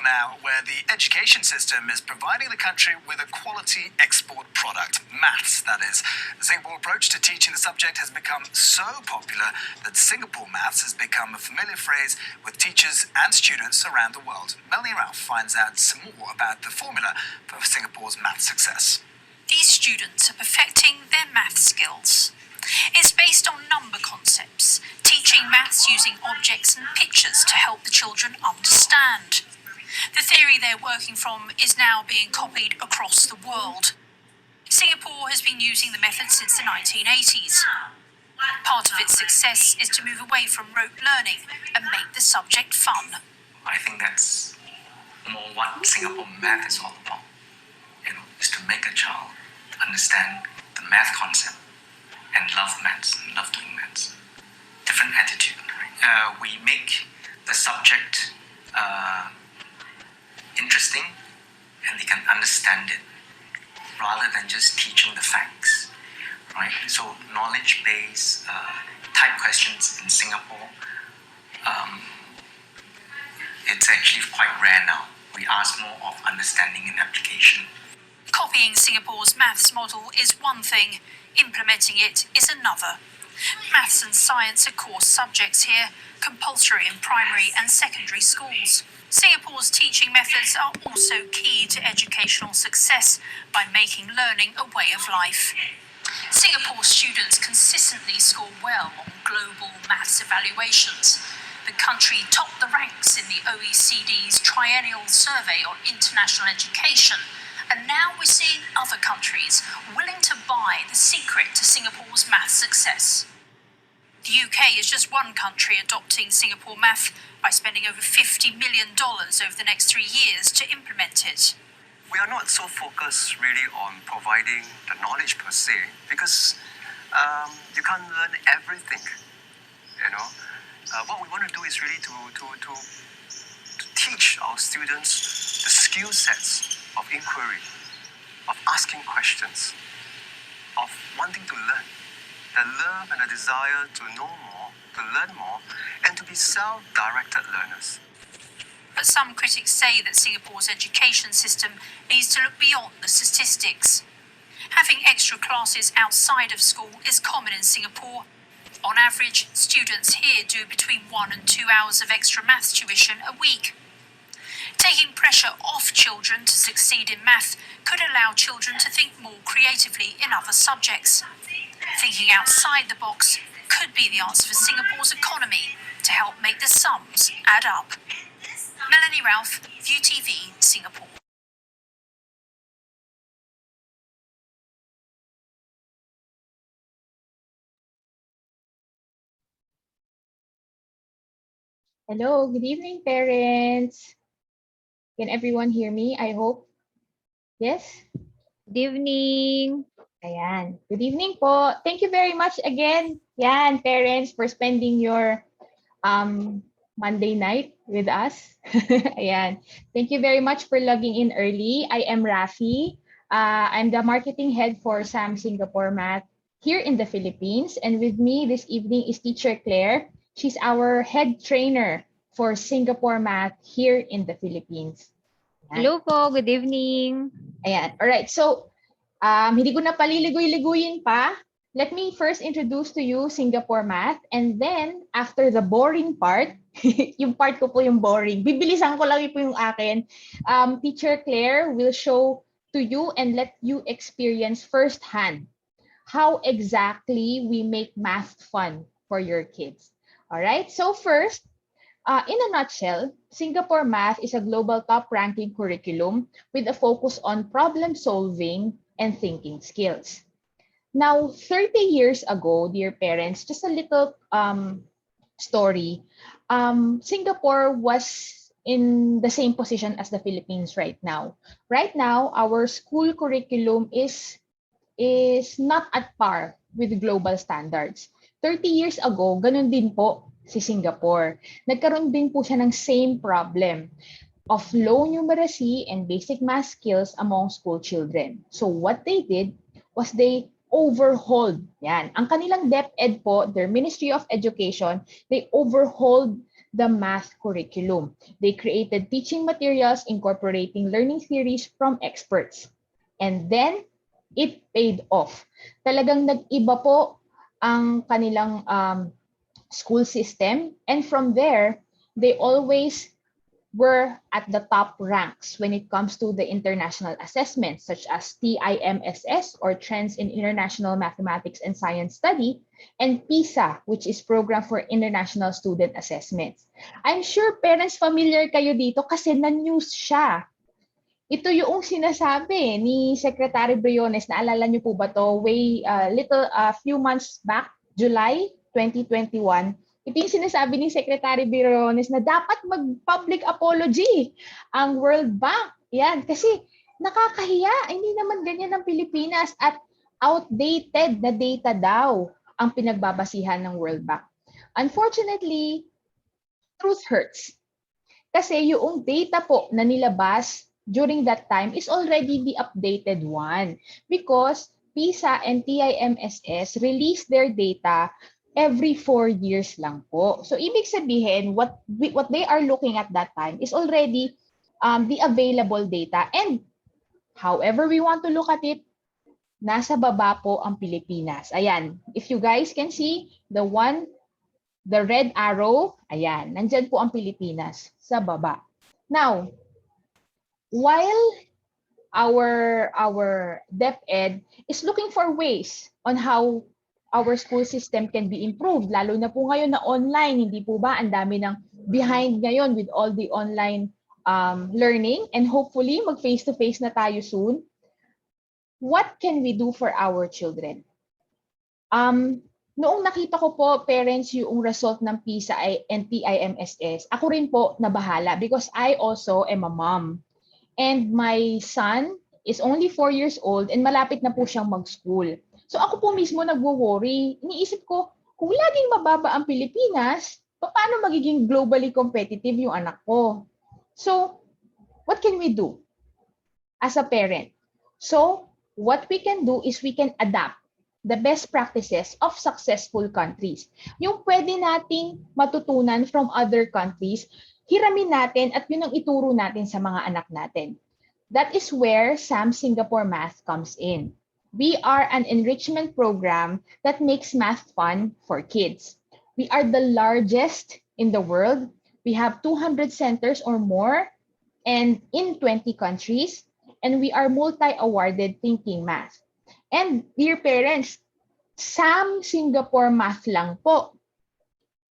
now where the education system is providing the country with a quality export product, maths, that is. The Singapore approach to teaching the subject has become so popular that Singapore maths has become a familiar phrase with teachers and students around the world. Melanie Ralph finds out some more about the formula for Singapore's maths success. These students are perfecting their math skills. It's based on number concepts, teaching maths using objects and pictures to help the children understand. The theory they're working from is now being copied across the world. Singapore has been using the method since the 1980s. Part of its success is to move away from rote learning and make the subject fun. I think that's more what Singapore math is all about. Is to make a child understand the math concept and love maths and love doing maths. Different attitude, right? We make the subject interesting and they can understand it rather than just teaching the facts, right? So knowledge-based type questions in Singapore, it's actually quite rare now. We ask more of understanding and application. Copying Singapore's maths model is one thing, implementing it is another. Maths and science are core subjects here, compulsory in primary and secondary schools. Singapore's teaching methods are also key to educational success by making learning a way of life. Singapore students consistently score well on global maths evaluations. The country topped the ranks in the OECD's triennial survey on international education, and now we're seeing other countries willing to buy the secret to Singapore's math success. The UK is just one country adopting Singapore math by spending over $50 million over the next 3 years to implement it. We are not so focused really on providing the knowledge per se, because you can't learn everything. What we want to do is really to teach our students the skill sets of inquiry, of asking questions, of wanting to learn, the love and the desire to know more, to learn more, and to be self-directed learners. But some critics say that Singapore's education system needs to look beyond the statistics. Having extra classes outside of school is common in Singapore. On average, students here do between 1 and 2 hours of extra maths tuition a week. Taking pressure off children to succeed in math could allow children to think more creatively in other subjects. Thinking outside the box could be the answer for Singapore's economy to help make the sums add up. Melanie Ralph, View TV, Singapore. Hello, good evening, parents. Can everyone hear me? I hope. Yes? Good evening. Ayan. Good evening po. Thank you very much again, parents, for spending your Monday night with us. Ayan. Thank you very much for logging in early. I am Rafi. I'm the marketing head for SAM Singapore Math here in the Philippines. And with me this evening is Teacher Claire. She's our head trainer for Singapore Math here in the Philippines. Ayan. Hello po, good evening. Ayan. All right. So, hindi ko na paliligoy-ligoyin pa. Let me first introduce to you Singapore Math, and then after the boring part, yung part ko po yung boring. Bibilisan ko lang po yung akin. Teacher Claire will show to you and let you experience firsthand how exactly we make math fun for your kids. All right. So first, in a nutshell, Singapore Math is a global top-ranking curriculum with a focus on problem-solving and thinking skills. Now, 30 years ago, dear parents, just a little story. Singapore was in the same position as the Philippines right now. Right now, our school curriculum is not at par with global standards. 30 years ago, ganun din po si Singapore. Nagkaroon din po siya ng same problem of low numeracy and basic math skills among school children. So what they did was they overhauled. Yan. Ang kanilang DepEd po, their Ministry of Education, they overhauled the math curriculum. They created teaching materials incorporating learning theories from experts. And then, it paid off. Talagang nag-iba po ang kanilang school system. And from there, they always were at the top ranks when it comes to the international assessments such as TIMSS or Trends in International Mathematics and Science Study and PISA, which is Program for International Student Assessments. I'm sure parents familiar kayo dito kasi na-news siya. Ito yung sinasabi ni Secretary Briones, naalala niyo po ba to? Few months back, July 2021, ito yung sinasabi ni Secretary Briones na dapat mag-public apology ang World Bank. Yan, kasi nakakahiya. Hindi naman ganyan ang Pilipinas at outdated na data daw ang pinagbabasihan ng World Bank. Unfortunately, truth hurts. Kasi yung data po na nilabas during that time is already the updated one because PISA and TIMSS release their data every 4 years lang po. So, ibig sabihin, what they are looking at that time is already the available data. And however we want to look at it, nasa baba po ang Pilipinas. Ayan, if you guys can see, the red arrow, ayan, nandyan po ang Pilipinas sa baba. Now, while our DepEd is looking for ways on how our school system can be improved, lalo na po ngayon na online, hindi po ba? Ang dami ng behind ngayon with all the online learning and hopefully mag face-to-face na tayo soon. What can we do for our children? Noong nakita ko po, parents, yung result ng PISA and TIMSS, ako rin po nabahala because I also am a mom. And my son is only 4 years old and malapit na po siyang mag-school. So ako po mismo nagwo-worry. Iniisip ko, kung laging mababa ang Pilipinas, paano magiging globally competitive yung anak ko? So, what can we do as a parent? So, what we can do is we can adapt the best practices of successful countries. Yung pwede nating matutunan from other countries, hiramin natin at yun ang ituro natin sa mga anak natin. That is where SAM Singapore Math comes in. We are an enrichment program that makes math fun for kids. We are the largest in the world. We have 200 centers or more and in 20 countries. And we are multi-awarded thinking math. And dear parents, SAM Singapore Math lang po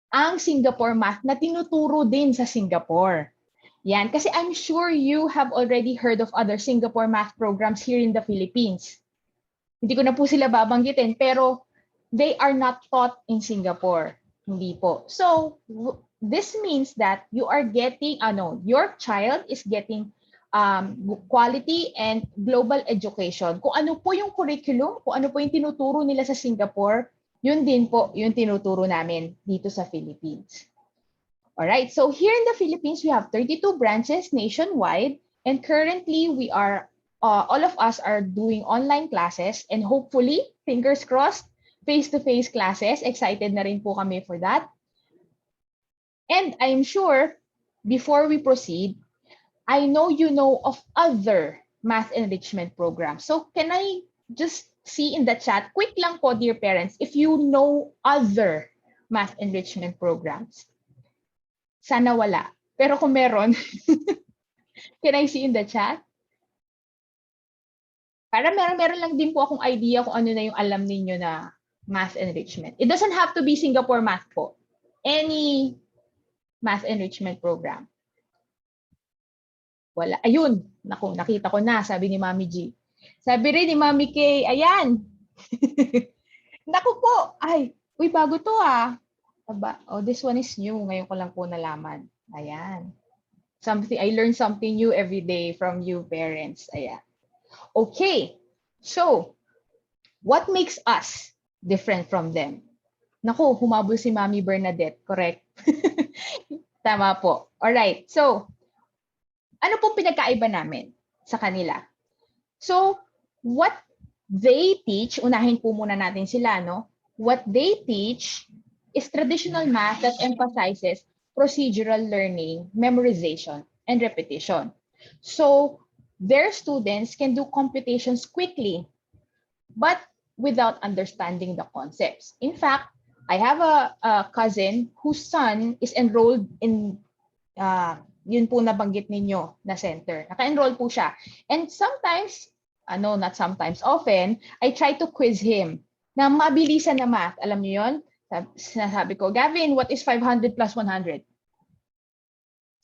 ang Singapore Math na tinuturo din sa Singapore. Yan, kasi I'm sure you have already heard of other Singapore Math programs here in the Philippines. Hindi ko na po sila babanggitin, pero they are not taught in Singapore. Hindi po. So, this means that you are getting, your child is getting quality and global education. Kung ano po yung curriculum, kung ano po yung tinuturo nila sa Singapore, yun din po yung tinuturo namin dito sa Philippines. Alright, so here in the Philippines, we have 32 branches nationwide, and currently we are all of us are doing online classes and hopefully, fingers crossed, face-to-face classes. Excited na rin po kami for that. And I'm sure, before we proceed, I know you know of other math enrichment programs. So can I just see in the chat, quick lang po, dear parents, if you know other math enrichment programs. Sana wala. Pero kung meron, can I see in the chat? Para meron lang din po akong idea kung ano na yung alam ninyo na math enrichment. It doesn't have to be Singapore Math po. Any math enrichment program. Wala. Ayun. Naku, nakita ko na, sabi ni Mami G. Sabi rin ni Mami K, ayan. Naku po. Ay, uy, bago to ah. Aba, oh, this one is new. Ngayon ko lang po nalaman. Ayan. I learn something new every day from you parents. Ayan. Okay, so what makes us different from them? Naku, humabol si Mami Bernadette, correct? Tama po. Alright, so ano po pinagkaiba namin sa kanila? So, what they teach, unahin po muna natin sila, no? What they teach is traditional math that emphasizes procedural learning, memorization, and repetition. So their students can do computations quickly, but without understanding the concepts. In fact, I have a cousin whose son is enrolled in yun po nabanggit ninyo na center. Naka-enroll po siya. And sometimes, not sometimes, often, I try to quiz him na mabilisan na math. Alam niyo yun? Sinasabi ko, Gavin, what is 500 plus 100?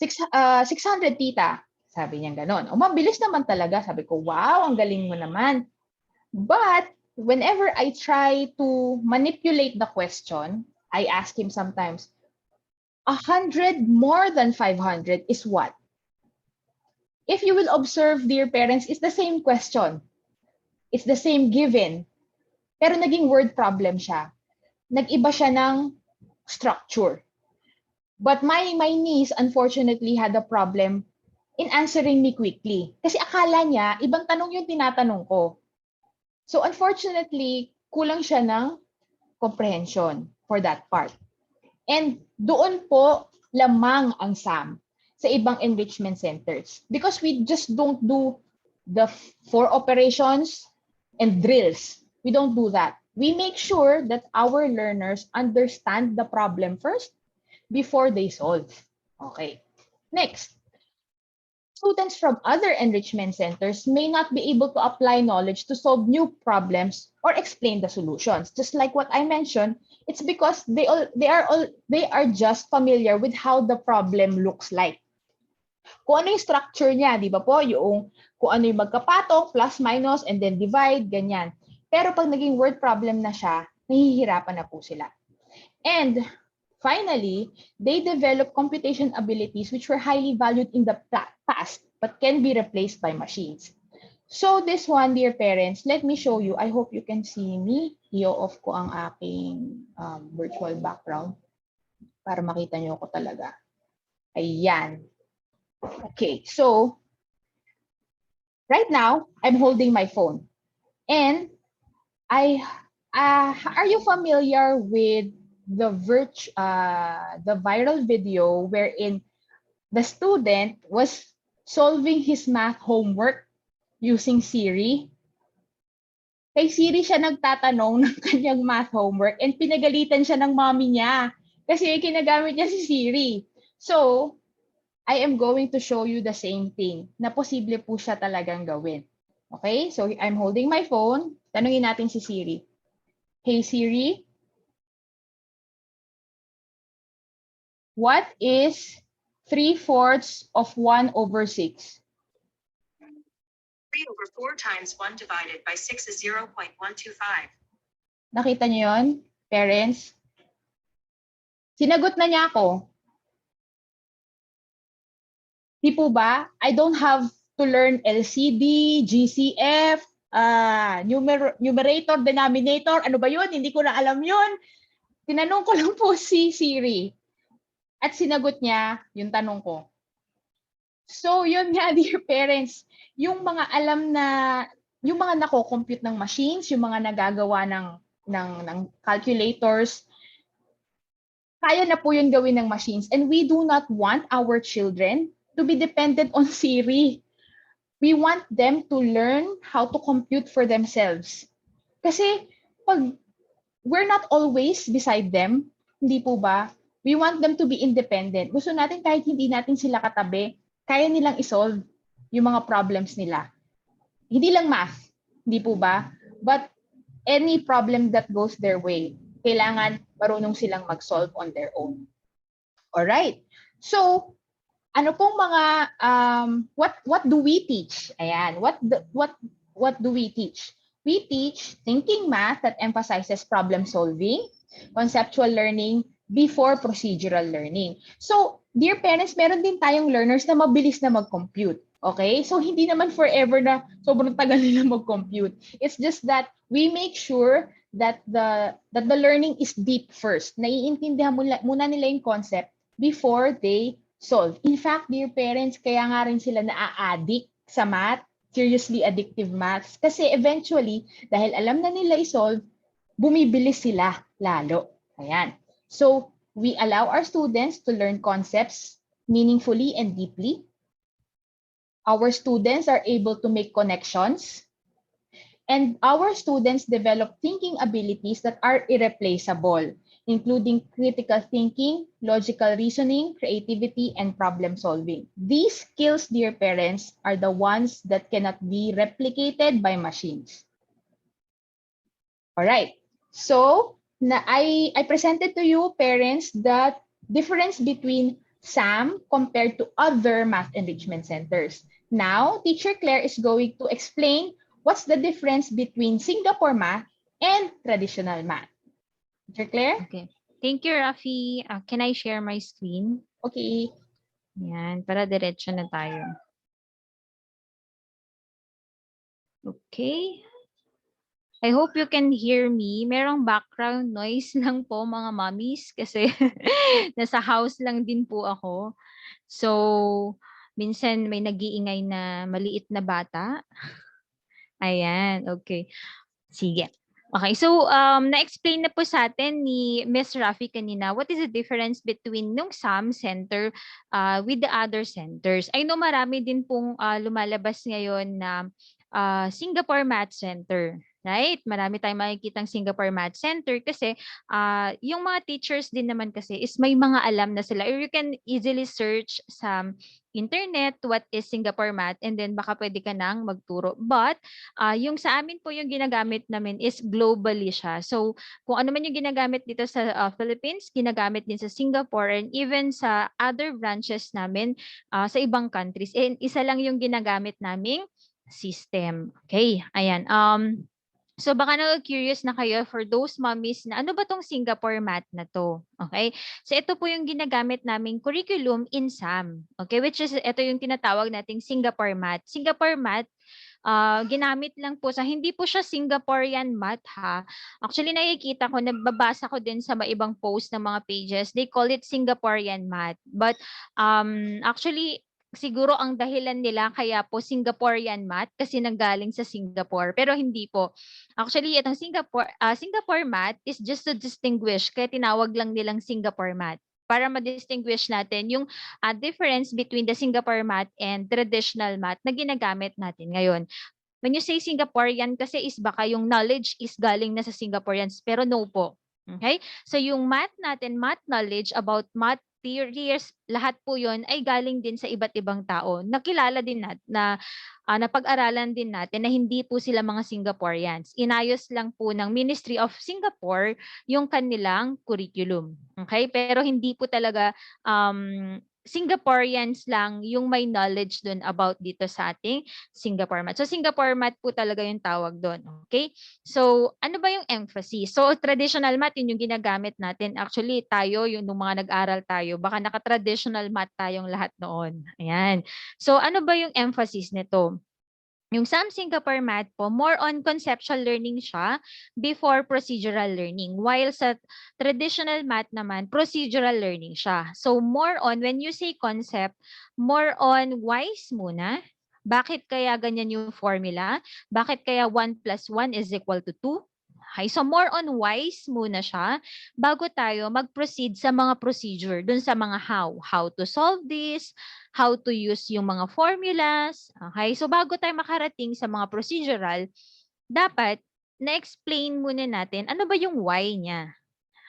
600, tita. Sabi niya ganon. O, mabilis naman talaga. Sabi ko, wow, ang galing mo naman. But whenever I try to manipulate the question, I ask him sometimes, 100 more than 500 is what? If you will observe, dear parents, it's the same question. It's the same given. Pero naging word problem siya. Nag-iba siya ng structure. But my niece, unfortunately, had a problem in answering me quickly. Kasi akala niya, ibang tanong yung tinatanong ko. So unfortunately, kulang siya ng comprehension for that part. And doon po lamang ang SAM sa ibang enrichment centers. Because we just don't do the 4 operations and drills. We don't do that. We make sure that our learners understand the problem first before they solve. Okay. Next. Students from other enrichment centers may not be able to apply knowledge to solve new problems or explain the solutions. Just like what I mentioned, it's because they are just familiar with how the problem looks like. Kung ano yung structure niya, di ba po? Kung ano yung magkapatong, plus, minus, and then divide, ganyan. Pero pag naging word problem na siya, nahihirapan na po sila. And finally, they develop computation abilities which were highly valued in the past but can be replaced by machines. So this one, dear parents, let me show you. I hope you can see me. I-off ko ang aking virtual background para makita niyo ako talaga. Ayan. Okay, so right now, I'm holding my phone. And are you familiar with the viral video wherein the student was solving his math homework using Siri? Kay Siri siya nagtatanong ng kanyang math homework and pinagalitan siya ng mommy niya kasi kinagamit niya si Siri. So, I am going to show you the same thing na posible po siya talagang gawin. Okay? So, I'm holding my phone. Tanungin natin si Siri. Hey Siri, what is 3/4 of 1 over 6? 3 over 4 times 1 divided by 6 is 0.125. Nakita niyo yun, parents? Sinagot na niya ako. Di po ba? I don't have to learn LCD, GCF, numerator, denominator. Ano ba yun? Hindi ko na alam yun. Tinanong ko lang po si Siri. At sinagot niya yung tanong ko. So, yun nga, dear parents, yung mga alam na, yung mga nako-compute ng machines, yung mga nagagawa ng calculators, kaya na po yun gawin ng machines. And we do not want our children to be dependent on Siri. We want them to learn how to compute for themselves. Kasi pag we're not always beside them, hindi po ba? We want them to be independent. Gusto natin kahit hindi natin sila katabi, kaya nilang isolve yung mga problems nila. Hindi lang math, hindi po ba? But any problem that goes their way, kailangan marunong silang mag-solve on their own. Alright. So, ano pong mga what do we teach? Ayan, what do we teach? We teach thinking math that emphasizes problem solving, conceptual learning before procedural learning. So, dear parents, meron din tayong learners na mabilis na mag-compute. Okay? So, hindi naman forever na sobrang tagal nila mag-compute. It's just that we make sure that the learning is deep first. Naiintindihan muna nila yung concept before they solve. In fact, dear parents, kaya nga rin sila naa-addict sa math, seriously addictive maths. Kasi eventually, dahil alam na nila i-solve, bumibilis sila lalo. Ayan. So, We allow our students to learn concepts meaningfully and deeply. Our students are able to make connections, and our students develop thinking abilities that are irreplaceable, including critical thinking, logical reasoning, creativity, and problem solving. These skills, dear parents, are the ones that cannot be replicated by machines. All right. So, I presented to you, parents, the difference between SAM compared to other math enrichment centers. Now, Teacher Claire is going to explain what's the difference between Singapore math and traditional math. Teacher Claire? Okay. Thank you, Rafi. Can I share my screen? Okay. Yan, para diretso na tayo. Okay. I hope you can hear me. Merong background noise lang po mga mommies kasi nasa house lang din po ako. So, minsan may nag-iingay na maliit na bata. Ayan, okay. Sige. Okay, so na-explain na po sa atin ni Miss Rafi kanina what is the difference between nung SAM center with the other centers. I know marami din pong lumalabas ngayon na Singapore Math Center. Right? Marami tayong makikitang Singapore Math Center kasi yung mga teachers din naman kasi is may mga alam na sila. Or you can easily search sa internet what is Singapore Math and then baka pwede ka nang magturo. But yung sa amin po yung ginagamit namin is globally siya. So kung ano man yung ginagamit dito sa Philippines, ginagamit din sa Singapore and even sa other branches namin sa ibang countries. And isa lang yung ginagamit naming system. Okay, ayan. So baka na-curious na kayo for those mommies na ano ba tong Singapore Math na to? Okay? So ito po yung ginagamit naming curriculum in SAM. Okay? Which is ito yung tinatawag nating Singapore Math. Singapore Math ginamit lang po sa hindi po siya Singaporean math ha. Actually nakikita ko nababasa ko din sa ibang post ng mga pages. They call it Singaporean math. But actually siguro ang dahilan nila kaya po Singaporean math kasi nanggaling sa Singapore pero hindi po. Actually itong Singapore math is just to distinguish kaya tinawag lang nilang Singapore math para ma-distinguish natin yung difference between the Singapore math and traditional math na ginagamit natin ngayon. When you say Singaporean kasi is baka yung knowledge is galing na sa Singaporeans pero no po. Okay? So yung math natin, math knowledge about math theories, lahat po yon ay galing din sa iba't ibang tao. Nakilala din na napag-aralan din natin na hindi po sila mga Singaporeans. Inayos lang po ng Ministry of Singapore yung kanilang curriculum. Okay? Pero hindi po talaga Singaporeans lang yung may knowledge doon about dito sa ating Singapore Math. So Singapore Math po talaga yung tawag doon. Okay? So ano ba yung emphasis? So traditional math yun yung ginagamit natin. Actually tayo, yung nung mga nag-aral tayo, baka naka-traditional math tayong lahat noon. Ayan. So ano ba yung emphasis nito? Yung SAM Singapore Math po, more on conceptual learning siya before procedural learning. While sa traditional math naman, procedural learning siya. So more on, when you say concept, more on whys muna. Bakit kaya ganyan yung formula? Bakit kaya 1 plus 1 is equal to 2? Okay, so more on whys muna siya bago tayo mag-proceed sa mga procedure, dun sa mga how. How to solve this, how to use yung mga formulas. Okay, so bago tayo makarating sa mga procedural, dapat na-explain muna natin ano ba yung why niya.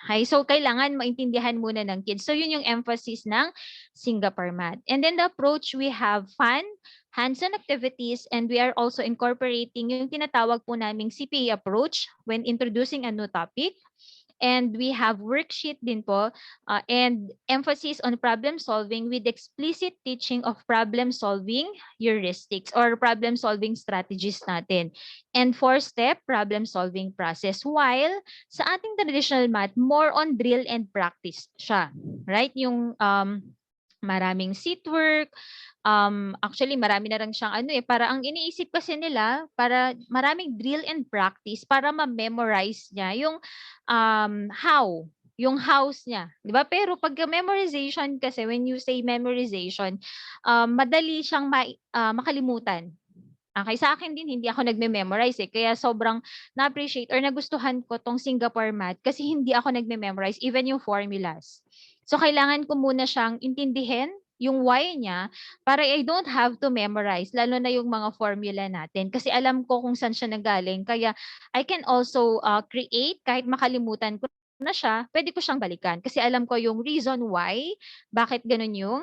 Okay, so kailangan maintindihan muna ng kids. So yun yung emphasis ng Singapore Math. And then the approach, we have fun, hands-on activities, and we are also incorporating yung tinatawag po naming CPA approach when introducing a new topic. And we have worksheet din po and emphasis on problem solving with explicit teaching of problem solving heuristics or problem solving strategies natin. And 4-step problem solving process. While sa ating traditional math, more on drill and practice siya. Right? Yung maraming seat work, actually marami na rin siyang para ang iniisip kasi nila para maraming drill and practice para ma-memorize niya yung how yung house niya, 'di ba? Pero pag memorization kasi when you say memorization, madali siyang makalimutan. Okay, sa akin din hindi ako nagme-memorize kaya sobrang na-appreciate or nagustuhan ko tong Singapore Math kasi hindi ako nagme-memorize even yung formulas. So kailangan ko muna siyang intindihin yung why niya para I don't have to memorize lalo na yung mga formula natin kasi alam ko kung saan siya nanggaling kaya I can also create kahit makalimutan ko na siya, pwede ko siyang balikan kasi alam ko yung reason why, bakit ganun yung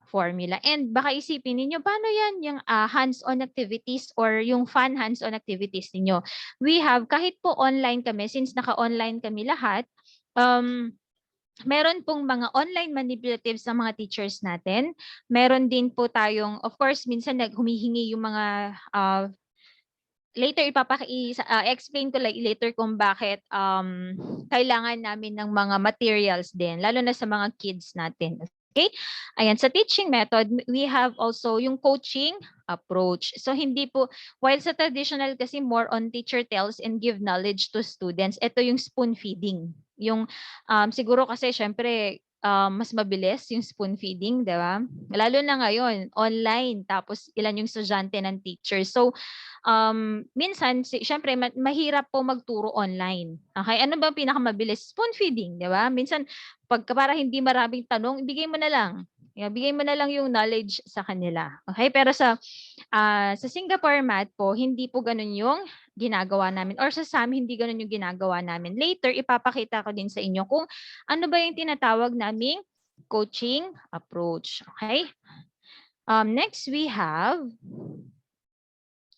formula. And baka isipin ninyo, paano yan yung hands-on activities or yung fun hands-on activities ninyo? We have, kahit po online kami, since naka-online kami lahat, meron pong mga online manipulatives sa mga teachers natin. Meron din po tayong, of course, minsan humihingi yung mga later explain ko later kung bakit kailangan namin ng mga materials din, lalo na sa mga kids natin. Okay? Ayan, sa teaching method, we have also yung coaching approach. So hindi po, while sa traditional kasi more on teacher tells and give knowledge to students, ito yung spoon feeding. Yung siguro kasi syempre mas mabilis yung spoon feeding, di ba? Lalo na ngayon, online, tapos ilan yung estudyante ng teacher. So minsan, syempre, mahirap po magturo online. Okay, ano ba ang pinakamabilis? Spoon feeding, di ba? Minsan, para hindi maraming tanong, ibigay mo na lang. Bigay mo na lang yung knowledge sa kanila. Okay, pero sa Singapore Math po, hindi po ganun yung ginagawa namin. Or sa SAM, hindi ganun yung ginagawa namin. Later, ipapakita ko din sa inyo kung ano ba yung tinatawag naming coaching approach. Okay? Next, we have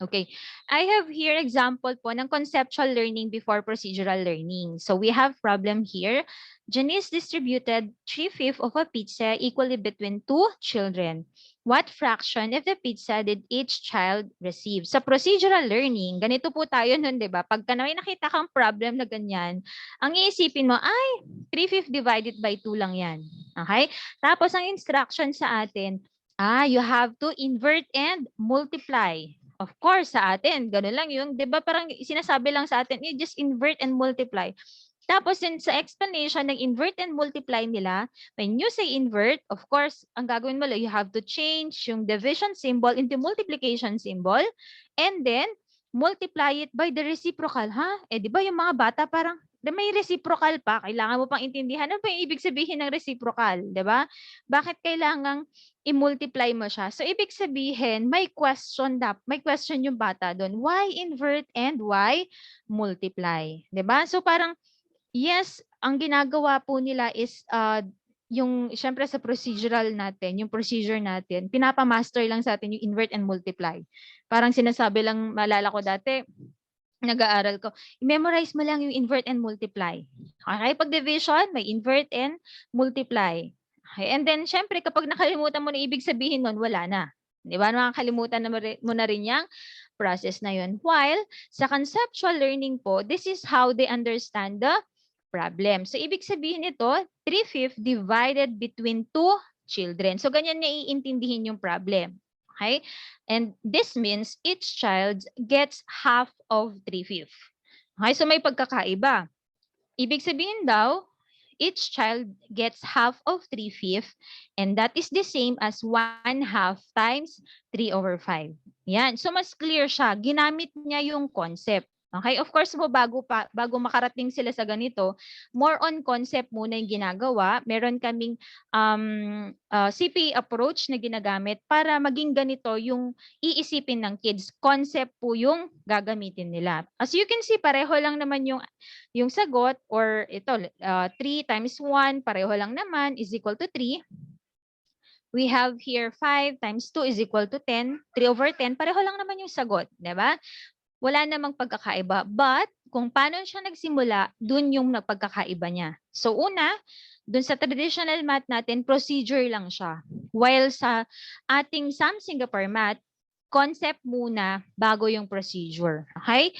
okay. I have here example po ng conceptual learning before procedural learning. So we have problem here. Janice distributed 3/5 of a pizza equally between 2 children. What fraction of the pizza did each child receive? Sa procedural learning, ganito po tayo nun, di ba? Pagka may nakita kang problem na ganyan, ang iisipin mo, ay, 3/5 divided by 2 lang yan. Okay? Tapos ang instruction sa atin, you have to invert and multiply. Of course, sa atin, gano'n lang yung, di ba parang sinasabi lang sa atin, you just invert and multiply. Tapos sa explanation ng invert and multiply nila, when you say invert, of course, ang gagawin mo lang, you have to change yung division symbol into multiplication symbol, and then multiply it by the reciprocal. Di ba yung mga bata parang, may reciprocal pa, kailangan mo pang intindihan, ano pa yung ibig sabihin ng reciprocal, di ba? Bakit kailangang i-multiply mo siya? So, ibig sabihin, may question yung bata doon. Why invert and why multiply? Di ba? So, parang, yes, ang ginagawa po nila is, yung, syempre sa procedural natin, yung procedure natin, pinapamaster lang sa atin yung invert and multiply. Parang sinasabi lang, maalala ko dati, nag-aaral ko, i-memorize mo lang yung invert and multiply. Okay, pag division, may invert and multiply. Okay, and then, syempre, kapag nakalimutan mo na ibig sabihin nun, wala na. Di ba? Makakalimutan mo na rin yung process na yun. While, sa conceptual learning po, this is how they understand the problem. So, ibig sabihin ito, 3/5 divided between 2 children. So, ganyan niya iintindihin yung problem. Okay? And this means each child gets half of 3/5. Okay? So, may pagkakaiba. Ibig sabihin daw, each child gets half of 3/5 and that is the same as 1/2 times 3/5. Yan. So, mas clear siya. Ginamit niya yung concept. Okay? Of course po, bago makarating sila sa ganito, more on concept muna yung ginagawa. Meron kaming CPA approach na ginagamit para maging ganito yung iisipin ng kids. Concept po yung gagamitin nila. As you can see, pareho lang naman yung sagot or ito, 3 times 1, pareho lang naman is equal to 3. We have here 5 times 2 is equal to 10. 3/10, pareho lang naman yung sagot. Diba? Wala namang pagkakaiba. But, kung paano siya nagsimula, dun yung pagkakaiba niya. So, una, dun sa traditional math natin, procedure lang siya. While sa ating SAM Singapore Math, concept muna bago yung procedure. Okay?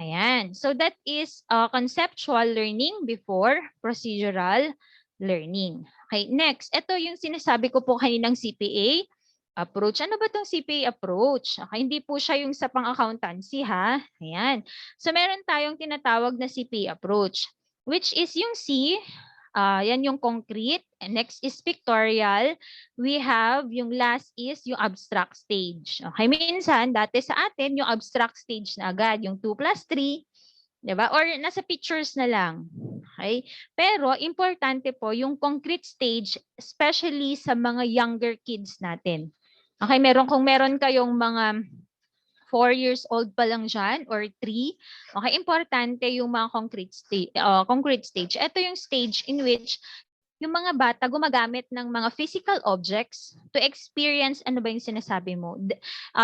Ayan. So, that is conceptual learning before procedural learning. Okay, next. Ito yung sinasabi ko po kaninang CPA approach. Ano ba itong CPA approach? Okay, hindi po siya yung sa pang-accountancy, ha? Ayan. So, meron tayong tinatawag na CPA approach, which is yung C, Yan yung concrete. And next is pictorial. We have yung last is yung abstract stage. Okay, minsan dati sa atin yung abstract stage na agad, yung 2 plus 3, 'di ba? Or nasa pictures na lang. Okay? Pero importante po yung concrete stage, especially sa mga younger kids natin. Okay, kung meron kayong mga 4 years old pa lang dyan or 3, okay, importante yung mga concrete stage. Ito yung stage in which yung mga bata gumagamit ng mga physical objects to experience ano ba yung sinasabi mo.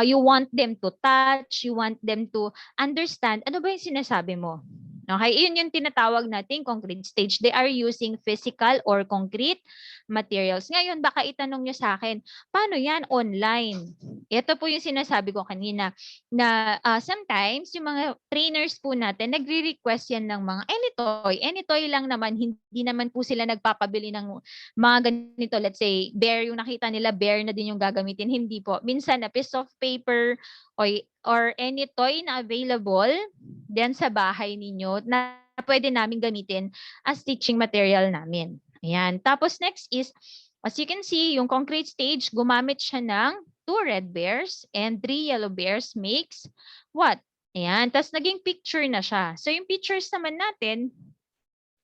You want them to touch, you want them to understand ano ba yung sinasabi mo. Okay, yun yung tinatawag nating concrete stage. They are using physical or concrete materials. Ngayon, baka itanong nyo sa akin, paano yan online? Ito po yung sinasabi ko kanina na sometimes yung mga trainers po natin nagre-request yan ng mga any toy lang naman, hindi naman po sila nagpapabili ng mga ganito, let's say bear, yung nakita nila bear na din yung gagamitin, hindi po. Minsan a piece of paper or any toy na available diyan sa bahay ninyo na pwede namin gamitin as teaching material namin. Ayan. Tapos next is, as you can see, yung concrete stage, gumamit siya ng 2 red bears and 3 yellow bears makes what? Ayan. Tapos naging picture na siya. So yung pictures naman natin,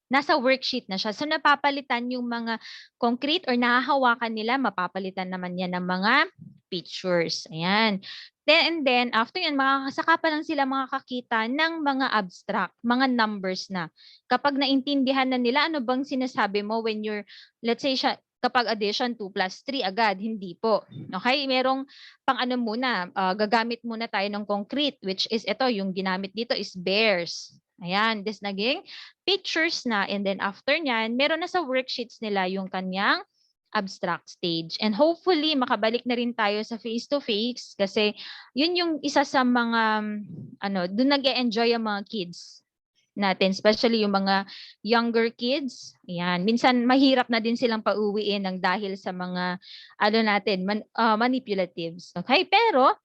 nasa worksheet na siya. So napapalitan yung mga concrete or nahahawakan nila, mapapalitan naman yan ng mga pictures. Ayan. Then after yan, saka pa lang sila makakakita ng mga abstract, mga numbers na. Kapag naintindihan na nila, ano bang sinasabi mo when you're, let's say, kapag addition 2 plus 3 agad, hindi po. Okay, merong pang ano muna, gagamit muna tayo ng concrete, which is ito, yung ginamit dito is bears. Ayan, this naging pictures na, and then after nyan, meron na sa worksheets nila yung kanyang abstract stage. And hopefully, makabalik na rin tayo sa face-to-face kasi yun yung isa sa mga, doon nag-e-enjoy ang mga kids natin, especially yung mga younger kids. Ayan, minsan mahirap na din silang pauwiin ng dahil sa mga, manipulatives. Okay, pero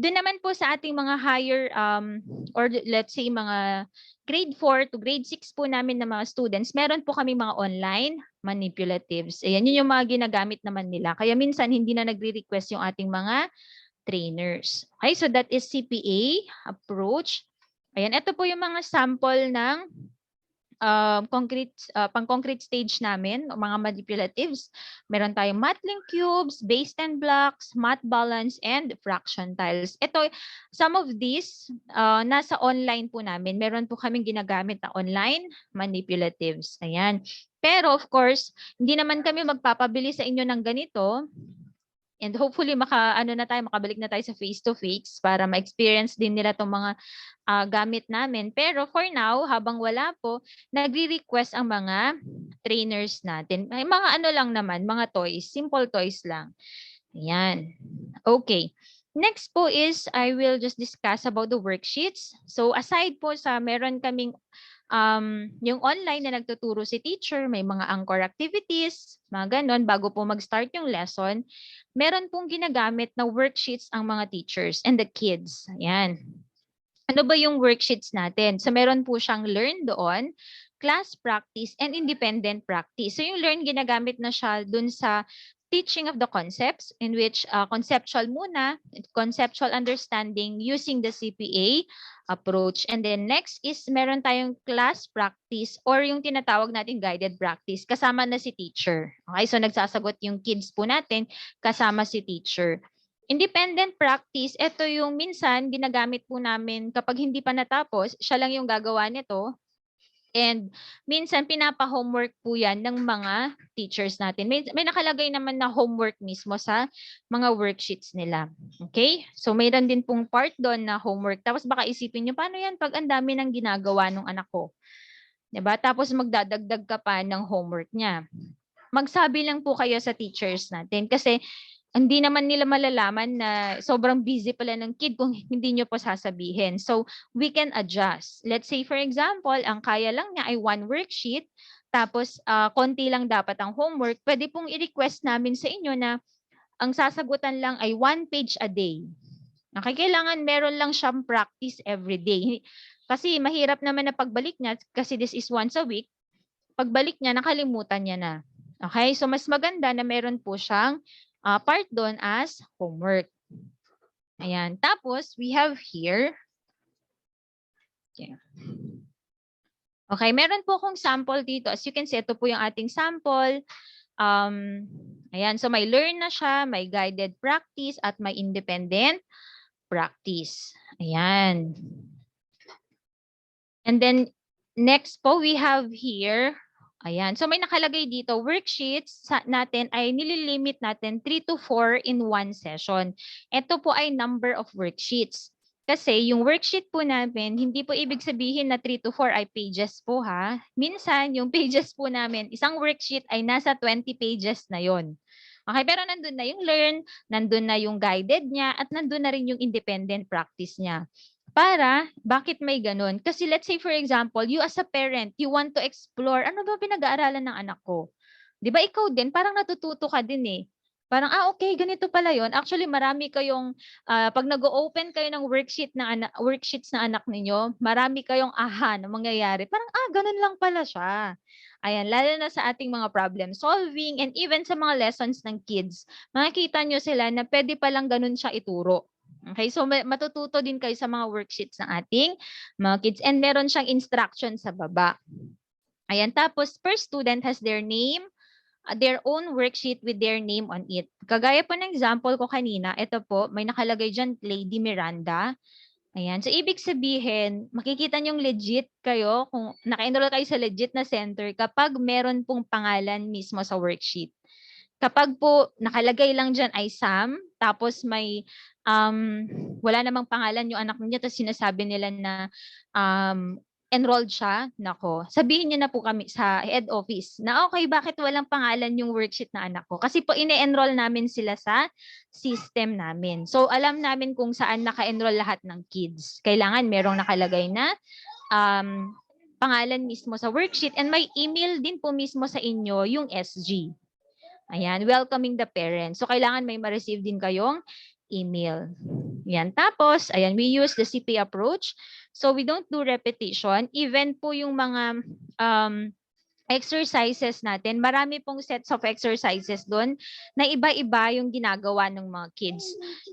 doon naman po sa ating mga higher, or let's say mga grade 4 to grade 6 po namin na mga students, meron po kami mga online manipulatives. Ayan, yun yung mga ginagamit naman nila. Kaya minsan hindi na nagre-request yung ating mga trainers. Okay, so that is CPA approach. Ayan, ito po yung mga sample ng pang-concrete stage namin, mga manipulatives. Meron tayong Matlink cubes, base 10 blocks, math balance, and fraction tiles. Ito, some of these, nasa online po namin. Meron po kaming ginagamit na online manipulatives. Ayan. Pero of course, hindi naman kami magpapabili sa inyo ng ganito. And hopefully makabalik na tayo sa face-to-face para ma-experience din nila itong mga gamit namin. Pero for now, habang wala po, nagre-request ang mga trainers natin. May mga lang naman, mga toys, simple toys lang. Ayan. Okay. Next po is, I will just discuss about the worksheets. So aside po sa meron kaming yung online na nagtuturo si teacher, may mga anchor activities, mga ganon, bago po mag-start yung lesson, meron pong ginagamit na worksheets ang mga teachers and the kids. Ayan. Ano ba yung worksheets natin? So meron po siyang learn doon, class practice, and independent practice. So yung learn, ginagamit na siya dun sa teaching of the concepts, in which conceptual muna, conceptual understanding using the CPA approach. And then next is meron tayong class practice or yung tinatawag natin guided practice. Kasama na si teacher. Okay, so nagsasagot yung kids po natin kasama si teacher. Independent practice, ito yung minsan ginagamit po namin kapag hindi pa natapos, siya lang yung gagawa nito. And minsan pinapa-homework po yan ng mga teachers natin. May nakalagay naman na homework mismo sa mga worksheets nila. Okay? So mayroon din pong part doon na homework. Tapos baka isipin nyo, paano yan pag ang dami ng ginagawa ng anak ko? Diba? Tapos magdadagdag ka pa ng homework niya. Magsabi lang po kayo sa teachers natin kasi hindi naman nila malalaman na sobrang busy pala ng kid kung hindi nyo po sasabihin. So, we can adjust. Let's say, for example, ang kaya lang niya ay 1 worksheet, tapos konti lang dapat ang homework, pwede pong i-request namin sa inyo na ang sasagutan lang ay 1 page a day. Okay, kailangan meron lang siyang practice every day. Kasi mahirap naman na pagbalik niya, kasi this is once a week, pagbalik niya, nakalimutan niya na. Okay? So, mas maganda na meron po siyang part doon as homework. Ayan. Tapos, we have here. Okay, meron po akong sample dito. As you can see, ito po yung ating sample. Ayan, so may learn na siya, may guided practice, at may independent practice. Ayan. And then, next po, we have here, ayan. So may nakalagay dito, worksheets natin ay nililimit natin 3 to 4 in one session. Ito po ay number of worksheets. Kasi yung worksheet po namin, hindi po ibig sabihin na 3 to 4 ay pages po ha. Minsan, yung pages po namin, isang worksheet ay nasa 20 pages na yon. Okay, pero nandun na yung learn, nandun na yung guided niya, at nandun na rin yung independent practice niya. Bakit may ganun? Kasi let's say for example, you as a parent, you want to explore, ano ba pinag-aaralan ng anak ko? 'Di ba ikaw din, parang natututo ka din eh. Parang, okay, ganito pala yon. Actually, marami kayong, pag nag-open kayo ng worksheets na anak ninyo, marami kayong aha na mangyayari. Parang, ganun lang pala siya. Ayan, lalo na sa ating mga problem solving and even sa mga lessons ng kids. Makikita nyo sila na pwede palang ganun siya ituro. Okay, so matututo din kayo sa mga worksheets ng ating mga kids. And meron siyang instruction sa baba. Ayan, tapos per student has their name, their own worksheet with their name on it. Kagaya po ng example ko kanina, ito po, may nakalagay dyan, Lady Miranda. Ayan, so ibig sabihin, makikita niyong legit kayo, kung naka-enroll kayo sa legit na center kapag meron pong pangalan mismo sa worksheet. Kapag po nakalagay lang dyan ay Sam, tapos may wala namang pangalan yung anak niya, tapos sinasabi nila na enrolled siya, nako, sabihin niyo na po kami sa head office na okay, bakit walang pangalan yung worksheet na anak ko? Kasi po ine-enroll namin sila sa system namin. So alam namin kung saan naka-enroll lahat ng kids. Kailangan merong nakalagay na pangalan mismo sa worksheet, and may email din po mismo sa inyo yung SG. Ayan, welcoming the parents. So kailangan may ma-receive din kayong email. Yan. Tapos, ayan, we use the CP approach. So we don't do repetition. Even po yung mga exercises natin, marami pong sets of exercises doon na iba-iba yung ginagawa ng mga kids.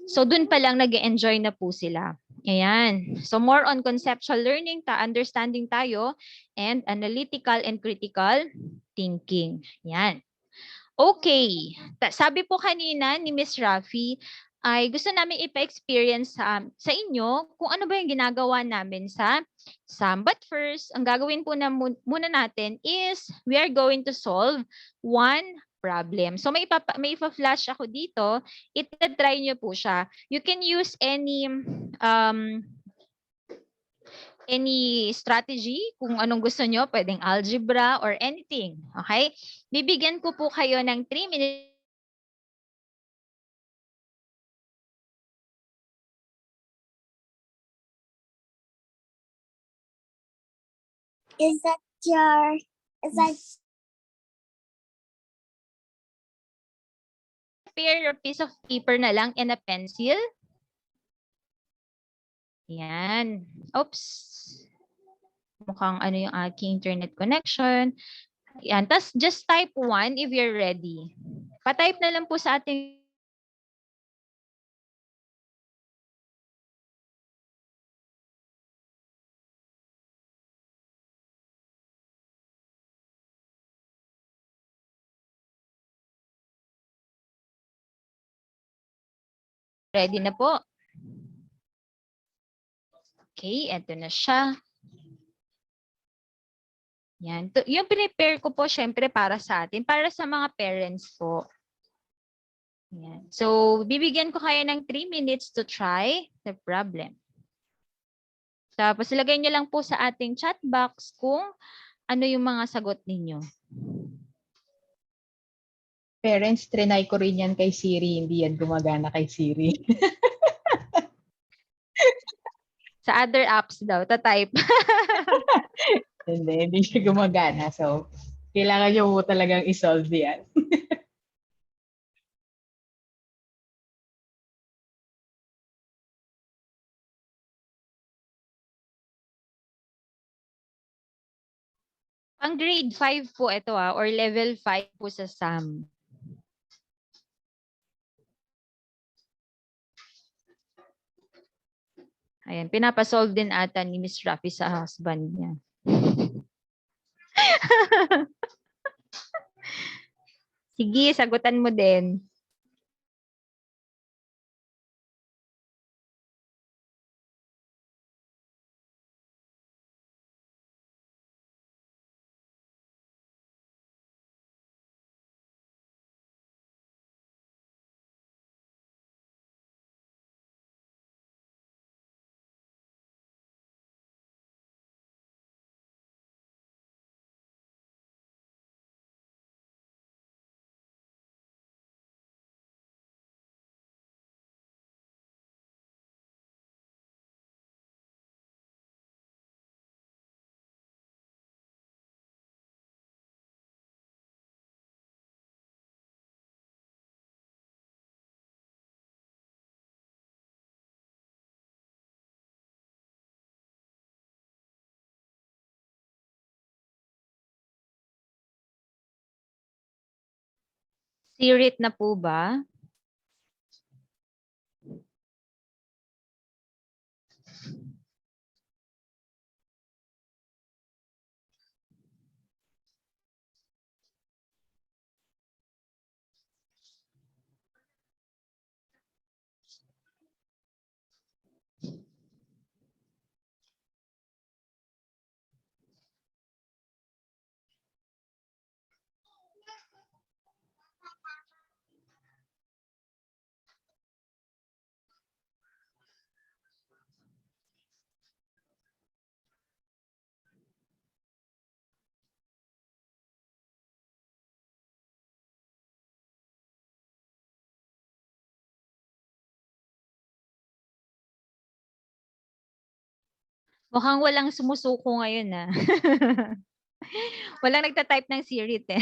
So doon pa lang nag-enjoy na po sila. Ayan. So more on conceptual learning, understanding tayo, and analytical and critical thinking. Yan. Okay. Sabi po kanina ni Miss Rafi, ay gusto namin ipa-experience sa inyo kung ano ba yung ginagawa namin sa SAM. But first, ang gagawin po muna natin is we are going to solve one problem. So may ipa-flash ako dito. Ita-try nyo po siya. You can use any strategy, kung anong gusto nyo, pwedeng algebra or anything. Okay? Bibigyan ko po kayo ng 3 minutes. Is that Prepare your piece of paper na lang and a pencil. Yan. Oops. Mukhang ano yung aking internet connection. Yan. Tapos just type 1 if you're ready. Pa-type na lang po sa ating ready na po. Okay, eto na siya. Yan. Yung prepare ko po, syempre, para sa atin, para sa mga parents po. Yan. So, bibigyan ko kayo ng 3 minutes to try the problem. Tapos, ilagay nyo lang po sa ating chat box kung ano yung mga sagot ninyo. Parents, trinay ko rin yan kay Siri. Hindi yan gumagana kay Siri. Sa other apps daw, ta-type. Hindi siya gumagana. So, kailangan nyo po talagang isolve yan. Pang grade 5 po ito or level 5 po sa SAM. Ayan, pinapasolve din ata ni Miss Rafi sa husband niya. Sige, sagutan mo din. Sirit na po ba? Mukhang walang sumusuko ngayon Walang nagta-type ng sirit eh.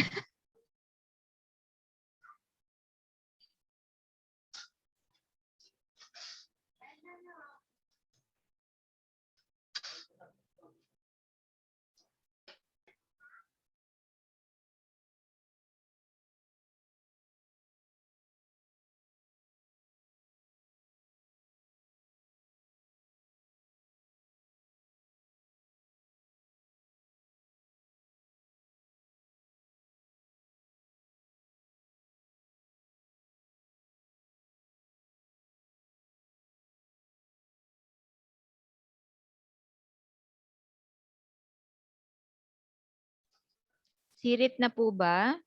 Sirit na po ba?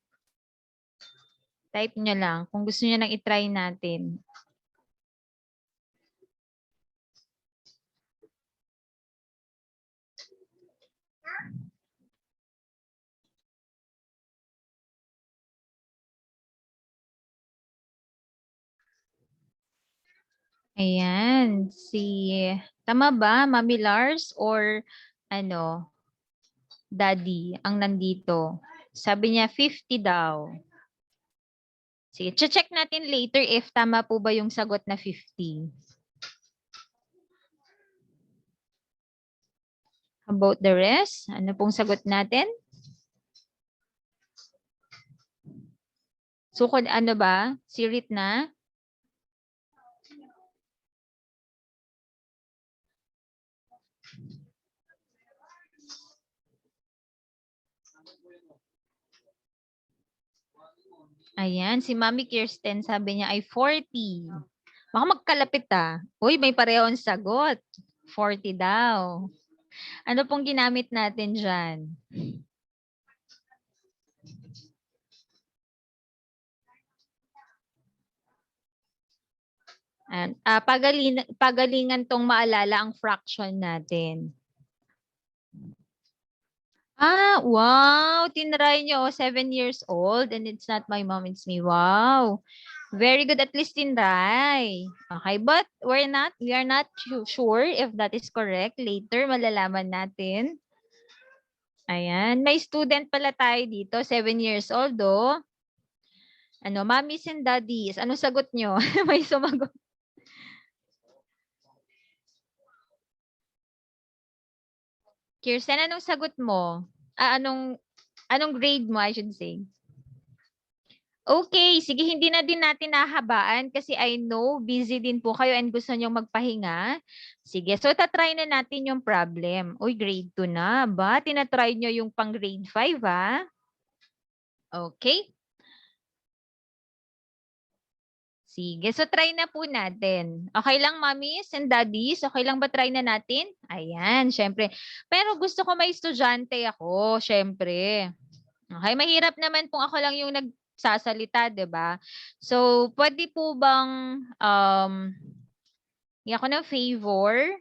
Type nyo lang kung gusto nyo nang itry natin. Ayan, tama ba, Mami Lars or ano, Daddy ang nandito? Sabi niya 50 daw. Sige, check natin later if tama po ba yung sagot na 50. About the rest, ano pong sagot natin? Sukod ano ba? Sirit na? Ayan, si Mami Kirsten sabi niya ay 40. Baka magkalapit Uy, may parehong sagot. 40 daw. Ano pong ginamit natin dyan? Pagalingan tong maalala ang fraction natin. Wow! Tinry nyo. 7 years old and it's not my mom, it's me. Wow! Very good. At least tinry. Okay, but we are not sure if that is correct. Later, malalaman natin. Ayan. May student pala tayo dito. 7 years old, mommies and daddies. Ano sagot nyo? May sumagot. Kirsten, anong sagot mo? Anong Anong grade mo, I should say? Okay, sige, hindi na din natin nahabaan kasi I know busy din po kayo and gusto nyo magpahinga. Sige, so tatry na natin yung problem. Uy, grade 2 na ba? Tinatry nyo yung pang grade 5, ha? Okay. Sige, so try na po natin. Okay lang, mommies and daddies? Okay lang ba try na natin? Ayan, syempre. Pero gusto ko may estudyante ako, syempre. Okay, mahirap naman kung ako lang yung nagsasalita, 'di ba? So, pwede po bang ako ng favor?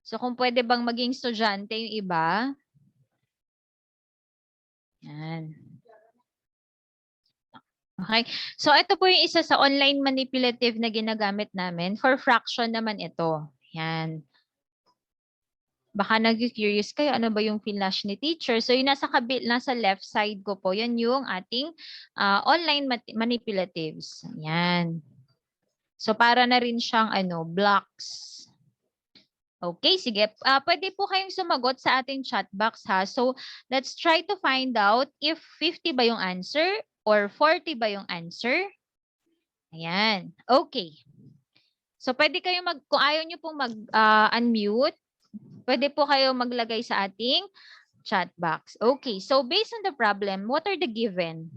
So, kung pwede bang maging estudyante yung iba? Yan. Okay. So, ito po yung isa sa online manipulative na ginagamit namin. For fraction naman ito. Yan. Baka nag-curious kayo, ano ba yung flash ni teacher? So, yung nasa left side ko po, yan yung ating online manipulatives. Yan. So, para na rin siyang blocks. Okay, sige. Pwede po kayong sumagot sa ating chat box, ha? So, let's try to find out if 50 ba yung answer or 40 ba yung answer. Ayan. Okay. So, pwede kayo kung ayaw nyo pong mag-unmute, pwede po kayo maglagay sa ating chat box. Okay, so based on the problem, what are the given?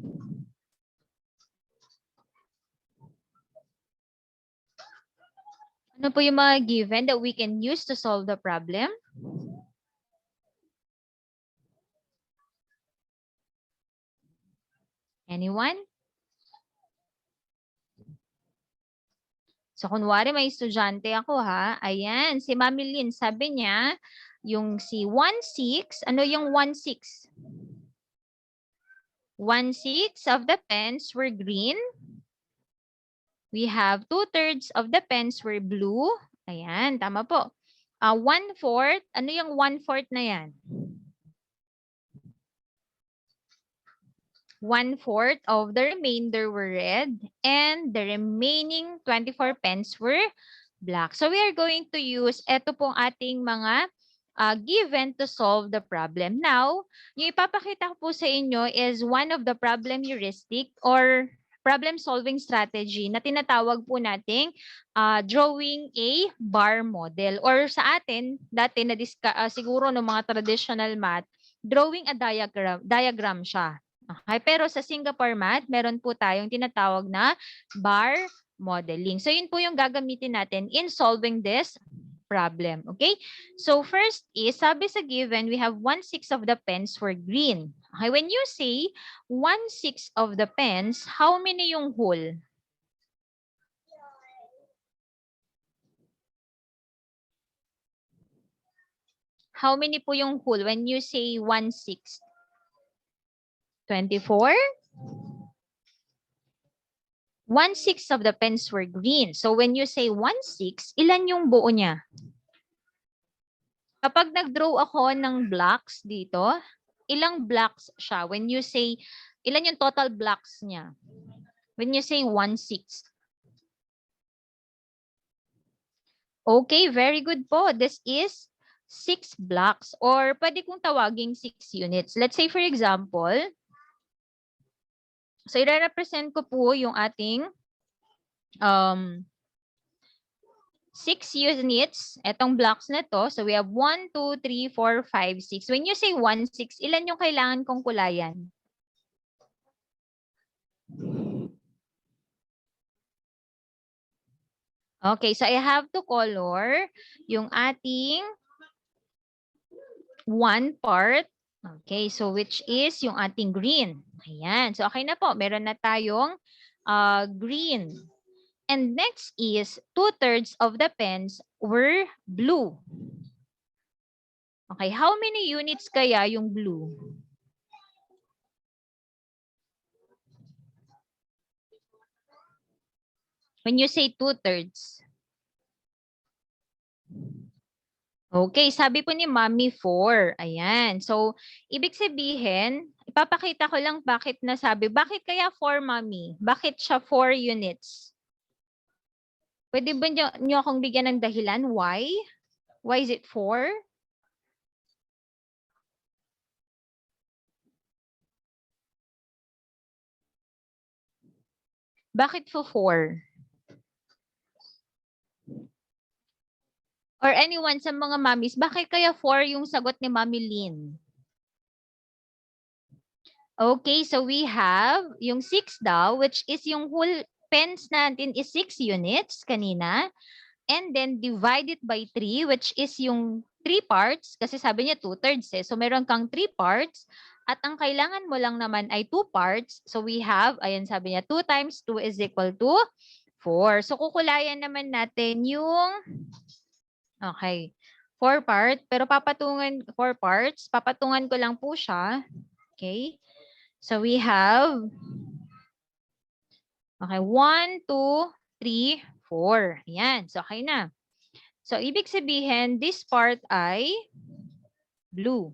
Ano po yung mga given that we can use to solve the problem? Anyone? So, kunwari may estudyante ako, ha? Ayan, si Mami Lynn, sabi niya, yung si 1/6, ano yung 1/6? 1/6 of the pens were green. We have 2/3 of the pens were blue. Ayan, tama po. 1/4, ano yung 1/4 na yan? 1/4 of the remainder were red and the remaining 24 pens were black. So we are going to use ito pong ating mga given to solve the problem. Now, yung ipapakita ko po sa inyo is one of the problem heuristic or problem-solving strategy na tinatawag po nating drawing a bar model. Or sa atin, dati na siguro ng mga traditional math, drawing a diagram siya. Okay, pero sa Singapore math, meron po tayong tinatawag na bar modeling. So, yun po yung gagamitin natin in solving this problem. Okay? So, first is, sabi sa given, we have 1/6 of the pens were green. Okay, when you say 1/6 of the pens, how many yung whole? How many po yung whole when you say 1/6? 24? 1/6 of the pens were green. So when you say 1/6, ilan yung buo niya? Kapag nag-draw ako ng blocks dito, ilang blocks siya? When you say, ilan yung total blocks niya? When you say 1/6. Okay, very good po. This is 6 blocks or pwede kong tawaging 6 units. Let's say for example, so i-represent ko po yung ating 6 units, etong blocks na to. So we have 1, 2, 3, 4, 5, 6. When you say 1/6, ilan yung kailangan kong kulayan? Okay, so I have to color yung ating 1 part. Okay, so which is yung ating green. Ayan, so okay na po. Meron na tayong green. And next is 2/3 of the pens were blue. Okay, how many units kaya yung blue? When you say 2/3. Okay, sabi po ni Mommy 4. Ayan. So, ibig sabihin, ipapakita ko lang bakit nasabi. Bakit kaya 4, Mommy? Bakit siya 4 units? Pwede ba nyo akong bigyan ng dahilan? Why? Why is it 4? Bakit po 4? Or anyone sa mga mommies, bakit kaya 4 yung sagot ni Mommy Lynn? Okay, so we have yung 6 daw, which is yung whole pens natin is 6 units kanina. And then divided by 3, which is yung 3 parts, kasi sabi niya 2/3 eh. So meron kang 3 parts, at ang kailangan mo lang naman ay 2 parts. So we have, ayan sabi niya, 2 times 2 is equal to 4. So kukulayan naman natin yung, okay, 4 pero papatungan, 4 parts, papatungan ko lang po siya. Okay, so we have, okay, 1, 2, 3, 4. Ayan, so okay na. So, ibig sabihin, this part ay blue.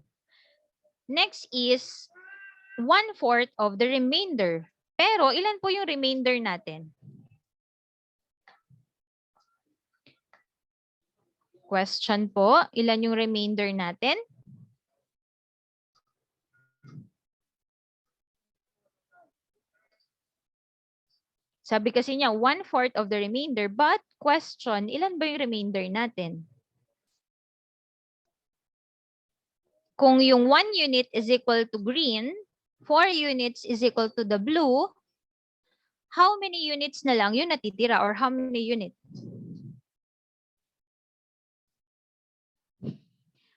Next is 1/4 of the remainder. Pero, ilan po yung remainder natin? Question po, ilan yung remainder natin? Sabi kasi niya, 1/4 of the remainder. But, question, ilan ba yung remainder natin? Kung yung 1 unit is equal to green, 4 units is equal to the blue, how many units na lang yung natitira or how many units?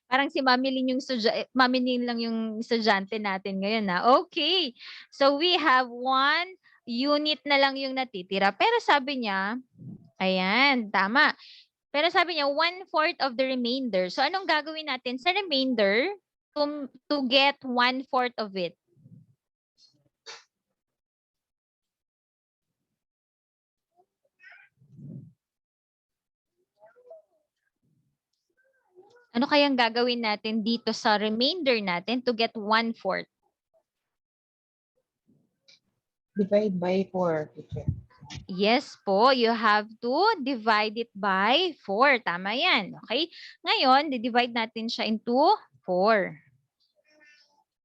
Parang si Mami Lin yung Mami Lin lang yung estudyante natin ngayon na. Okay. So we have 1 unit na lang yung natitira. Pero sabi niya, ayan, tama. Pero sabi niya 1/4 of the remainder. So anong gagawin natin sa remainder to get 1/4 of it? Ano kayang gagawin natin dito sa remainder natin to get 1/4? Divide by 4, teacher. Yes po, you have to divide it by 4. Tama yan. Okay? Ngayon, di-divide natin siya into 4.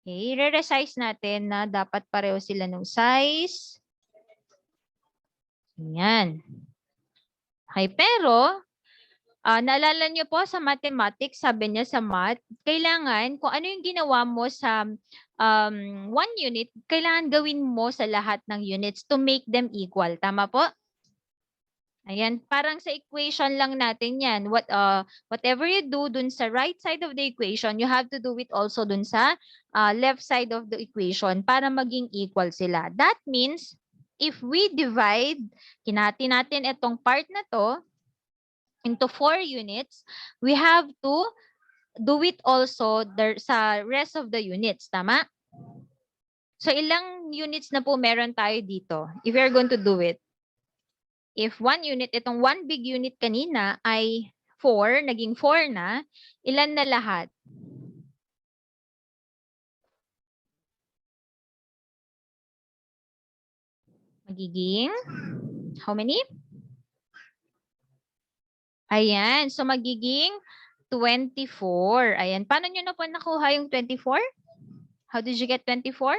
Okay, re-resize natin na dapat pareho sila ng size. Yan. Okay, pero naalala niyo po sa mathematics, sabi niya sa math, kailangan kung ano yung ginawa mo sa 1 unit, kailangan gawin mo sa lahat ng units to make them equal. Tama po? Ayan, parang sa equation lang natin yan. Whatever you do dun sa right side of the equation, you have to do it also dun sa left side of the equation para maging equal sila. That means, if we divide, kinati natin itong part na to, into 4 units, we have to do it also sa rest of the units. Tama? So, ilang units na po meron tayo dito if we are going to do it? If 1 unit, itong 1 big unit kanina ay 4, naging 4 na, ilan na lahat? Magiging, how many? Ayan, so magiging 24. Ayan, paano nyo na po nakuha yung 24? How did you get 24?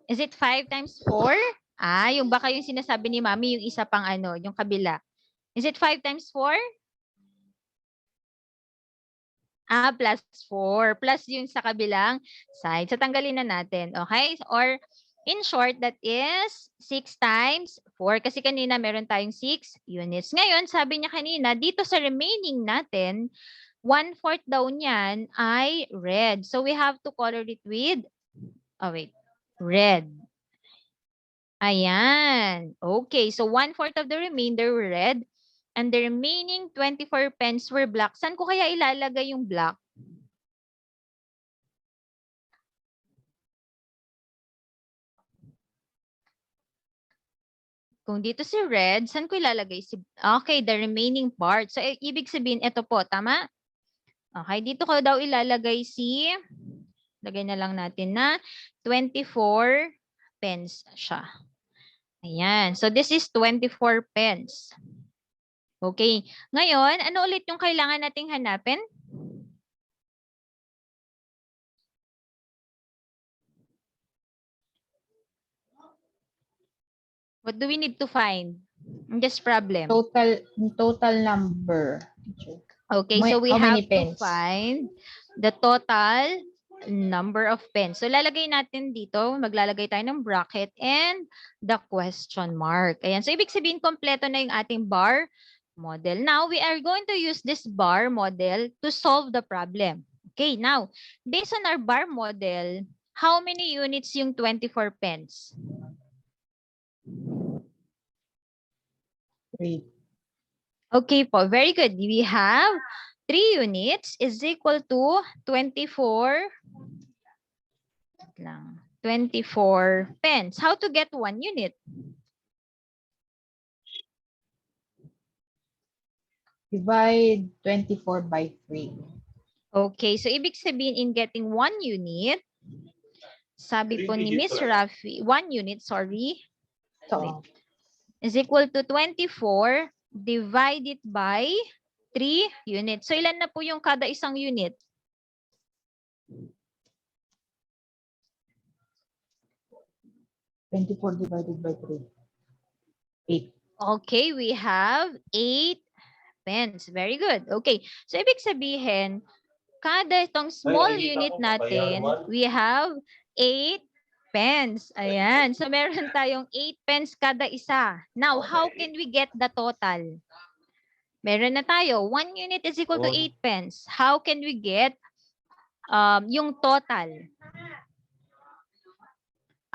Is it 5 times 4? Yung baka yung sinasabi ni Mami, yung isa pang ano, yung kabila. Is it 5 times 4? Plus 4. Plus yung sa kabilang side. So, tanggalin na natin. Okay? Or, in short, that is 6 times 4. Kasi kanina meron tayong 6 units. Ngayon, sabi niya kanina, dito sa remaining natin, 1/4 daw niyan ay red. So, we have to color it with, red. Ayan. Okay. So, 1/4 of the remainder were red. And the remaining 24 pens were black. Saan ko kaya ilalagay yung black? Kung dito si red, saan ko ilalagay si... Okay, the remaining part. So, ibig sabihin, ito po, tama? Okay, dito ko daw ilalagay si... Lagay na lang natin na 24 pens siya. Ayan. So, this is 24 pens. Okay. Ngayon, ano ulit yung kailangan nating hanapin? What do we need to find in this problem? Total number. Okay, so we How have many to pens? find the total number of pens. So lalagay natin dito, maglalagay tayo ng bracket and the question mark. Ayan, so ibig sabihin kompleto na yung ating bar model. Now, we are going to use this bar model to solve the problem. Okay, now, based on our bar model, how many units yung 24 pens? 3. Okay po, very good. We have 3 units is equal to 24 pens. How to get 1 unit? Divide 24 by 3. Okay, so ibig sabihin in getting 1 unit, sabi po ni Miss Rafi, 1 unit, sorry, So, is equal to 24 divided by 3 units. So ilan na po yung kada isang unit? divided by 3. 8. Okay, we have 8 pens. Very good. Okay, so ibig sabihin, kada itong small unit natin, we have 8 pens. Ayan. So meron tayong 8 pens kada isa. Now, how can we get the total? Meron na tayo. 1 unit is equal to 8 pens. How can we get yung total?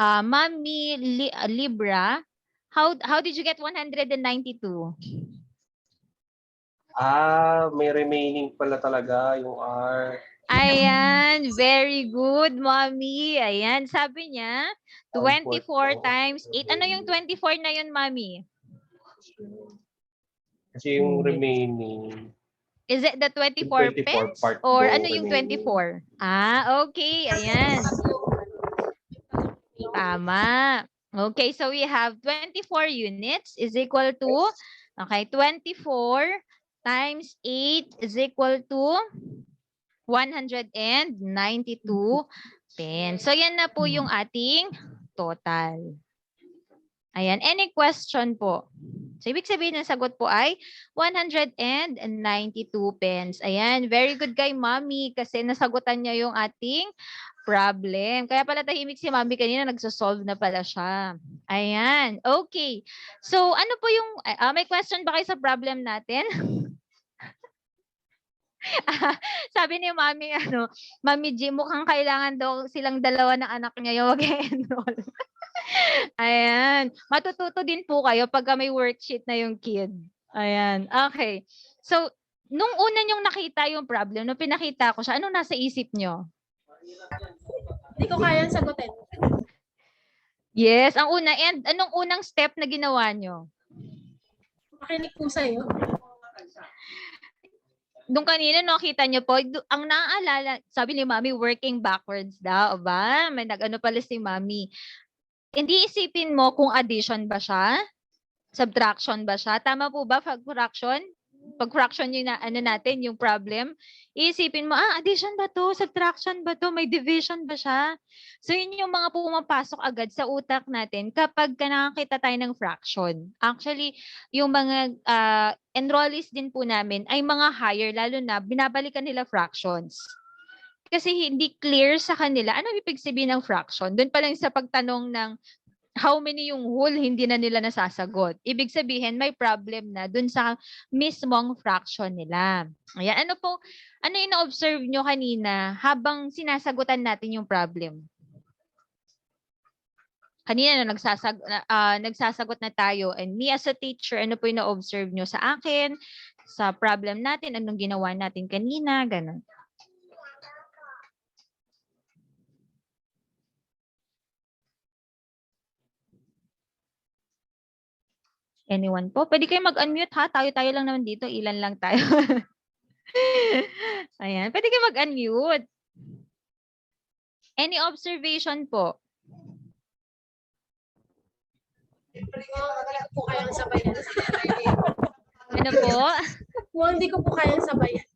Mami Libra, how did you get 192? May remaining pala talaga yung R. Ayan, very good, Mommy. Ayan, sabi niya, 24 times 8. Ano yung 24 na yun, Mommy? Kasi yung remaining. Is it the 24 pence? Or ano yung 24? Okay. Ayan. Tama. Okay, so we have 24 units is equal to, okay, 24 times 8 is equal to 192 pens. So, yan na po yung ating total. Ayan. Any question po? So, ibig sabihin ng sagot po ay 192 pens. Ayan. Very good kay Mami kasi nasagutan niya yung ating problem. Kaya pala tahimik si Mami kanina, nagsosolve na pala siya. Ayan. Okay. So, ano po yung, may question ba kayo sa problem natin? Sabi ni Mami, Mami G, mukhang kailangan daw silang dalawa ng anak niya yung mag-enroll. Ayan. Matututo din po kayo pagka may worksheet na yung kid. Ayan. Okay. So, nung una niyong nakita yung problem, nung pinakita ko siya, anong nasa isip niyo? Hindi ko kayang sagutin. Yes, ang una. And anong unang step na ginawa niyo? Makinig po sa'yo. Nung kanina nakita niyo po, ang naaalala, sabi ni Mami, working backwards daw, ba? May nag-ano pala si Mami. Hindi isipin mo kung addition ba siya, subtraction ba siya. Tama po ba pag fraction? Pag fraction yung natin, yung problem, iisipin mo, addition ba to? Subtraction ba to? May division ba siya? So, yun yung mga pumapasok agad sa utak natin kapag nakakita tayo ng fraction. Actually, yung mga enrollees din po namin ay mga higher, lalo na binabalikan nila fractions. Kasi hindi clear sa kanila, ano ibig sabihin ng fraction? Doon pa lang sa pagtanong ng how many yung whole, hindi na nila nasasagot. Ibig sabihin, may problem na dun sa mismong fraction nila. Ayan, ano yung na-observe nyo kanina habang sinasagutan natin yung problem? Kanina na nagsasagot na tayo, and me as a teacher, ano po yung na-observe nyo sa akin, sa problem natin, anong ginawa natin kanina, ganun. Anyone po? Pwede kayo mag-unmute ha. Tayo-tayo lang naman dito. Ilan lang tayo. Ayan. Pwede kayo mag-unmute. Any observation po? Hindi ko po kayang sabayan. Ano po? Hindi ko po kayang sabayan.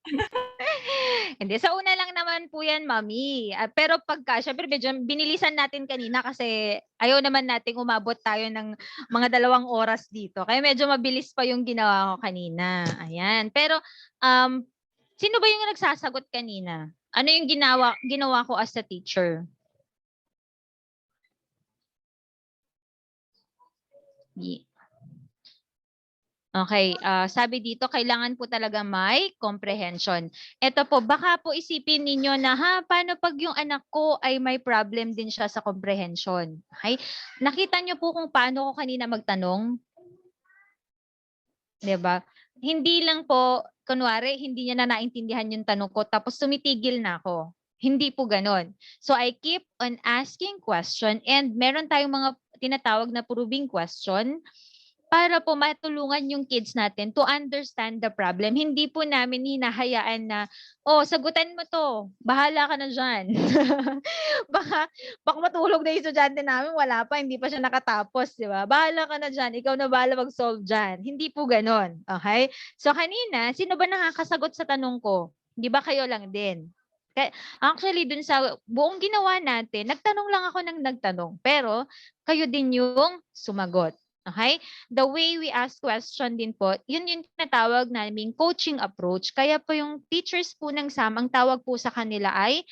Hindi, sa una lang naman po yan, mami. Pero pagka, syempre medyo binilisan natin kanina kasi ayaw naman nating umabot tayo ng mga 2 oras dito. Kaya medyo mabilis pa yung ginawa ko kanina. Ayan. Pero, sino ba yung nagsasagot kanina? Ano yung ginawa ko as a teacher? Okay, sabi dito, kailangan po talaga may comprehension. Ito po, baka po isipin ninyo na, paano pag yung anak ko ay may problem din siya sa comprehension? Okay? Nakita niyo po kung paano ko kanina magtanong? 'Di ba? Hindi lang po, kunwari, hindi niya na naintindihan yung tanong ko, tapos tumitigil na ako. Hindi po ganon. So, I keep on asking question and meron tayong mga tinatawag na proving question para po matulungan yung kids natin to understand the problem. Hindi po namin hinahayaan na, sagutan mo to. Bahala ka na dyan. baka matulog na yung estudyante namin, wala pa, hindi pa siya nakatapos, di ba? Bahala ka na dyan. Ikaw na bahala mag-solve dyan. Hindi po ganon. Okay? So kanina, sino ba nakakasagot sa tanong ko? Di ba kayo lang din? Actually, dun sa buong ginawa natin, nagtanong lang ako ng nagtanong. Pero, kayo din yung sumagot. Okay? The way we ask question din po, yun yung tinatawag naming coaching approach. Kaya po yung teachers po ng SAM, ang tawag po sa kanila ay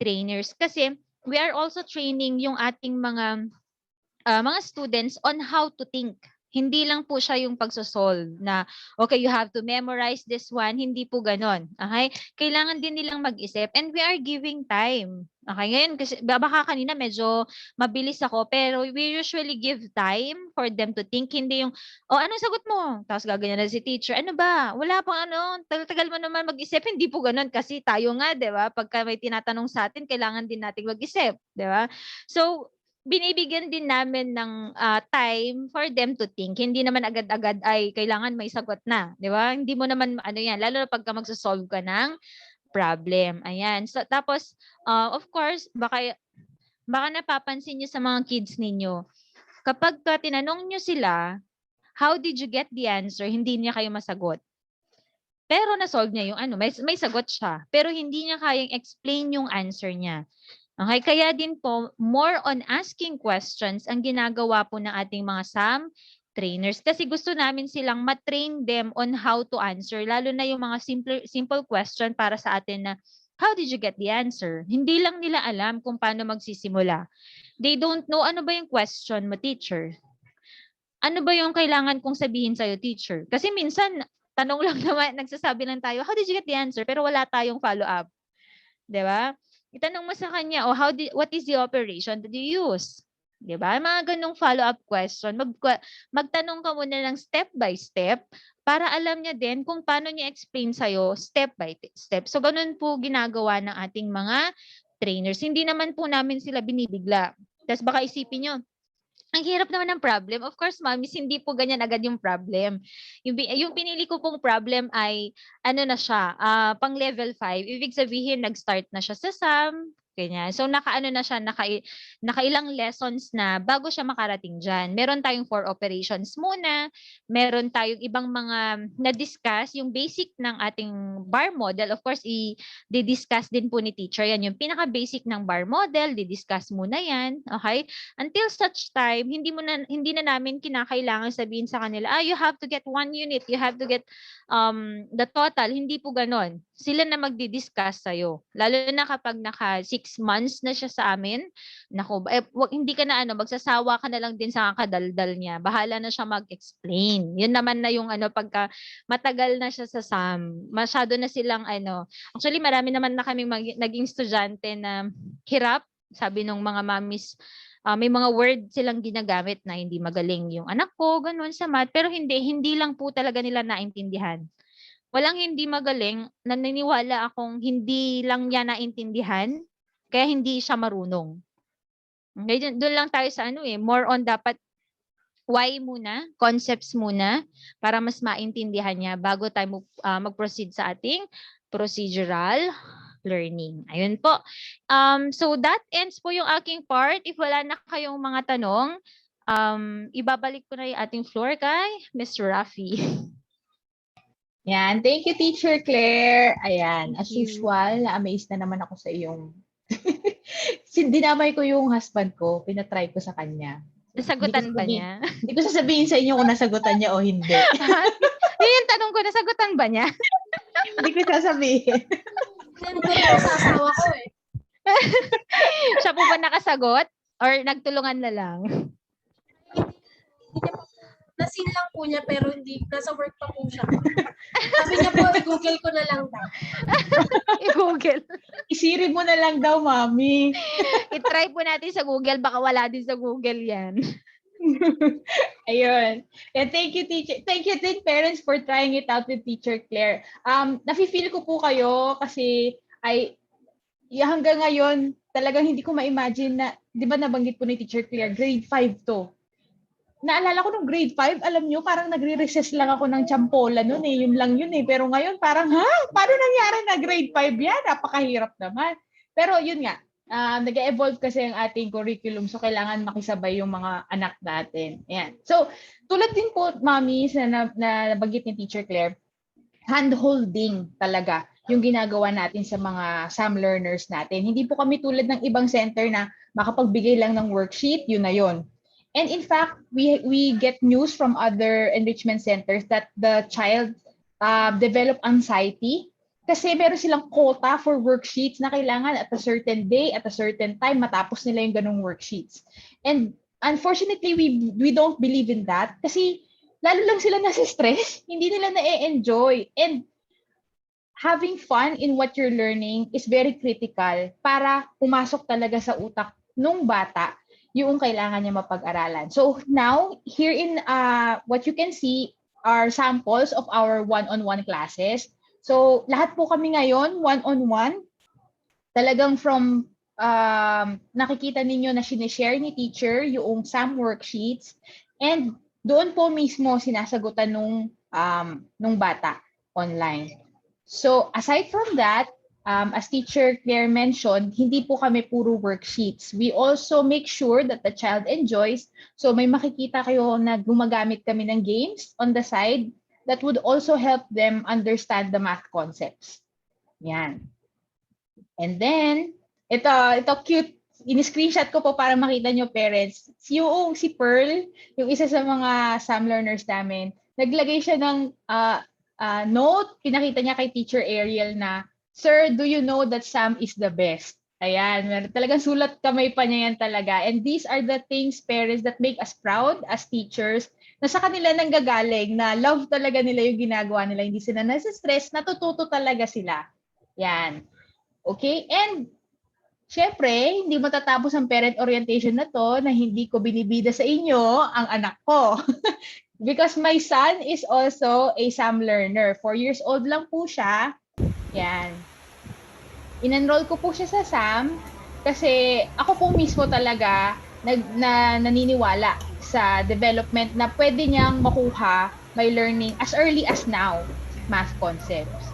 trainers. Kasi we are also training yung ating mga students on how to think. Hindi lang po siya yung pagsosolve na, okay, you have to memorize this one. Hindi po ganon. Okay? Kailangan din nilang mag-isip and we are giving time. Okay, ngayon, kasi baka kanina medyo mabilis ako, pero we usually give time for them to think. Hindi yung, anong sagot mo? Tapos gaganyan na si teacher, ano ba? Wala pang ano, tagal mo naman mag-isip. Hindi po ganon kasi tayo nga, di ba? Pagka may tinatanong sa atin, kailangan din nating mag-isip. Di ba? So, binibigyan din namin ng time for them to think. Hindi naman agad-agad ay kailangan may sagot na, 'di ba? Hindi mo naman ano 'yan, lalo na pagka magso-solve ka ng problem. Ayan. So tapos of course, baka napapansin niyo sa mga kids ninyo, kapag tinanong niyo sila, how did you get the answer? Hindi niya kayo masagot. Pero na-solve niya yung ano, may sagot siya, pero hindi niya kayang explain yung answer niya. Okay, kaya din po, more on asking questions ang ginagawa po ng ating mga SAM trainers kasi gusto namin silang matrain them on how to answer, lalo na yung mga simple question para sa atin na, how did you get the answer? Hindi lang nila alam kung paano magsisimula. They don't know ano ba yung question mo, teacher. Ano ba yung kailangan kong sabihin sa'yo, teacher? Kasi minsan, tanong lang naman, nagsasabi lang tayo, how did you get the answer? Pero wala tayong follow-up. 'Di ba? Itanong mo sa kanya, what is the operation that you use? 'Di ba? Mga ganung follow-up question. Magtanong ka muna ng step by step para alam niya din kung paano niya explain sa'yo step by step. So, ganun po ginagawa ng ating mga trainers. Hindi naman po namin sila binibigla. Tapos baka isipin nyo, ang hirap naman ng problem. Of course, mamis, hindi po ganyan agad yung problem. Yung pinili ko pong problem ay, ano na siya, pang level 5. Ibig sabihin, nag-start na siya sa SAM, ganyan. So, nakaano na siya, nakailang lessons na bago siya makarating dyan. Meron tayong 4 operations muna. Meron tayong ibang mga na-discuss, yung basic ng ating bar model. Of course, di-discuss din po ni teacher yan. Yung pinaka-basic ng bar model, di-discuss muna yan. Okay? Until such time, hindi na namin kinakailangan sabihin sa kanila, you have to get 1 unit, you have to get the total. Hindi po ganon. Sila na magdi-discuss sa'yo. Lalo na kapag naka 6 months na siya sa amin, naku, hindi ka na magsasawa ka na lang din sa kakadaldal niya. Bahala na siya mag-explain. Yun naman na yung pagka matagal na siya sa SAM, masyado na silang actually marami naman na kaming naging estudyante na hirap, sabi nung mga mommies, may mga word silang ginagamit na hindi magaling yung anak ko, ganun sa math, pero hindi lang po talaga nila naintindihan. Walang hindi magaling, naniniwala akong hindi lang niya naintindihan, kaya hindi siya marunong. Okay, doon lang tayo sa more on dapat why muna, concepts muna, para mas maintindihan niya bago tayo mag-proceed sa ating procedural learning. Ayun po. So that ends po yung aking part. If wala na kayong mga tanong, ibabalik ko na yung ating floor kay Ms. Rafi. Yan. Thank you, Teacher Claire. Ayan. Thank As you. usual, na-amaze na naman ako sa iyong... Dinamay ko yung husband ko. Pinatry ko sa kanya. Nasagutan ba niya? Hindi ko sasabihin sa inyo kung nasagutan niya o hindi. Yun yung tanong ko, nasagutan ba niya? Hindi ko sasabihin. Nandun ako sa asawa ko eh. Siya po ba nakasagot? Or nagtulungan na lang? Nasin lang po niya pero hindi, nasa work pa po siya. Sabi niya po, i-google ko na lang daw. I-google. Isiri mo na lang daw, mami. I-try po natin sa Google. Baka wala din sa Google yan. Ayun. And thank you, teacher. Thank you din, parents, for trying it out with Teacher Claire. Nafe-feel ko po kayo kasi hanggang ngayon, talagang hindi ko ma-imagine na, di ba nabanggit po ni Teacher Claire, grade 5 to. Naalala ko nung grade 5, alam nyo, parang nagre-recess lang ako ng champola noon eh. Yun lang yun eh. Pero ngayon, parang, paano nangyari na grade 5 yan? Napakahirap naman. Pero yun nga, nag-evolve kasi ang ating curriculum. So, kailangan makisabay yung mga anak natin. Ayan. So, tulad din po, mami, na nabanggit ni Teacher Claire, hand-holding talaga yung ginagawa natin sa mga SAM learners natin. Hindi po kami tulad ng ibang center na makapagbigay lang ng worksheet, yun na yun. And in fact, we get news from other enrichment centers that the child develop anxiety kasi meron silang quota for worksheets na kailangan at a certain day, at a certain time, matapos nila yung ganong worksheets. And unfortunately, we don't believe in that kasi lalo lang sila nasa-stress, hindi nila na-enjoy. And having fun in what you're learning is very critical para pumasok talaga sa utak nung bata yung kailangan niya mapag-aralan. So now, here in what you can see are samples of our one-on-one classes. So lahat po kami ngayon, one-on-one. Talagang from nakikita ninyo na sinishare ni teacher yung SAM worksheets and doon po mismo sinasagutan nung bata online. So aside from that, as Teacher Claire mentioned, hindi po kami puro worksheets. We also make sure that the child enjoys. So may makikita kayo na gumagamit kami ng games on the side that would also help them understand the math concepts. Yan. And then, ito cute. In-screenshot ko po para makita nyo, parents. Si Pearl, yung isa sa mga SAM learners namin, naglagay siya ng note. Pinakita niya kay Teacher Ariel na, "Sir, do you know that Sam is the best?" Ayan, talagang sulat kamay pa niya yan talaga. And these are the things, parents, that make us proud as teachers na sa kanila nanggagaling, na love talaga nila yung ginagawa nila. Hindi sila nasa-stress, natututo talaga sila. Yan. Okay? And syempre, hindi matatapos ang parent orientation na to na hindi ko binibida sa inyo ang anak ko. Because my son is also a SAM learner. 4 years old lang po siya. Yan. In-enroll ko po siya sa SAM kasi ako po mismo talaga naniniwala sa development na pwede niyang makuha by learning as early as now math concepts.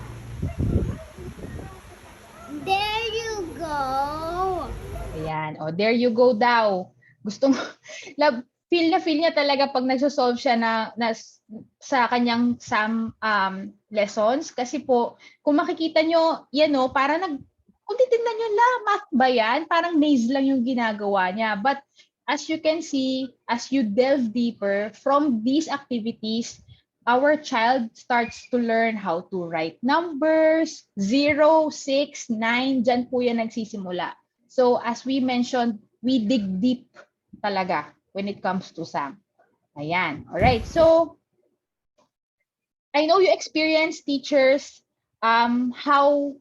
There you go. Ayan. O, there you go daw. Feel niya talaga pag nagsosolve siya na sa kanyang SAM lessons. Kasi po, kung makikita nyo, yan o, parang kung titignan nyo, math ba yan? Parang maze lang yung ginagawa niya. But as you can see, as you delve deeper from these activities, our child starts to learn how to write numbers, 0, 6, 9, dyan po yan nagsisimula. So as we mentioned, we dig deep talaga when it comes to SAM. Ayan. All right. So I know you experienced, teachers, how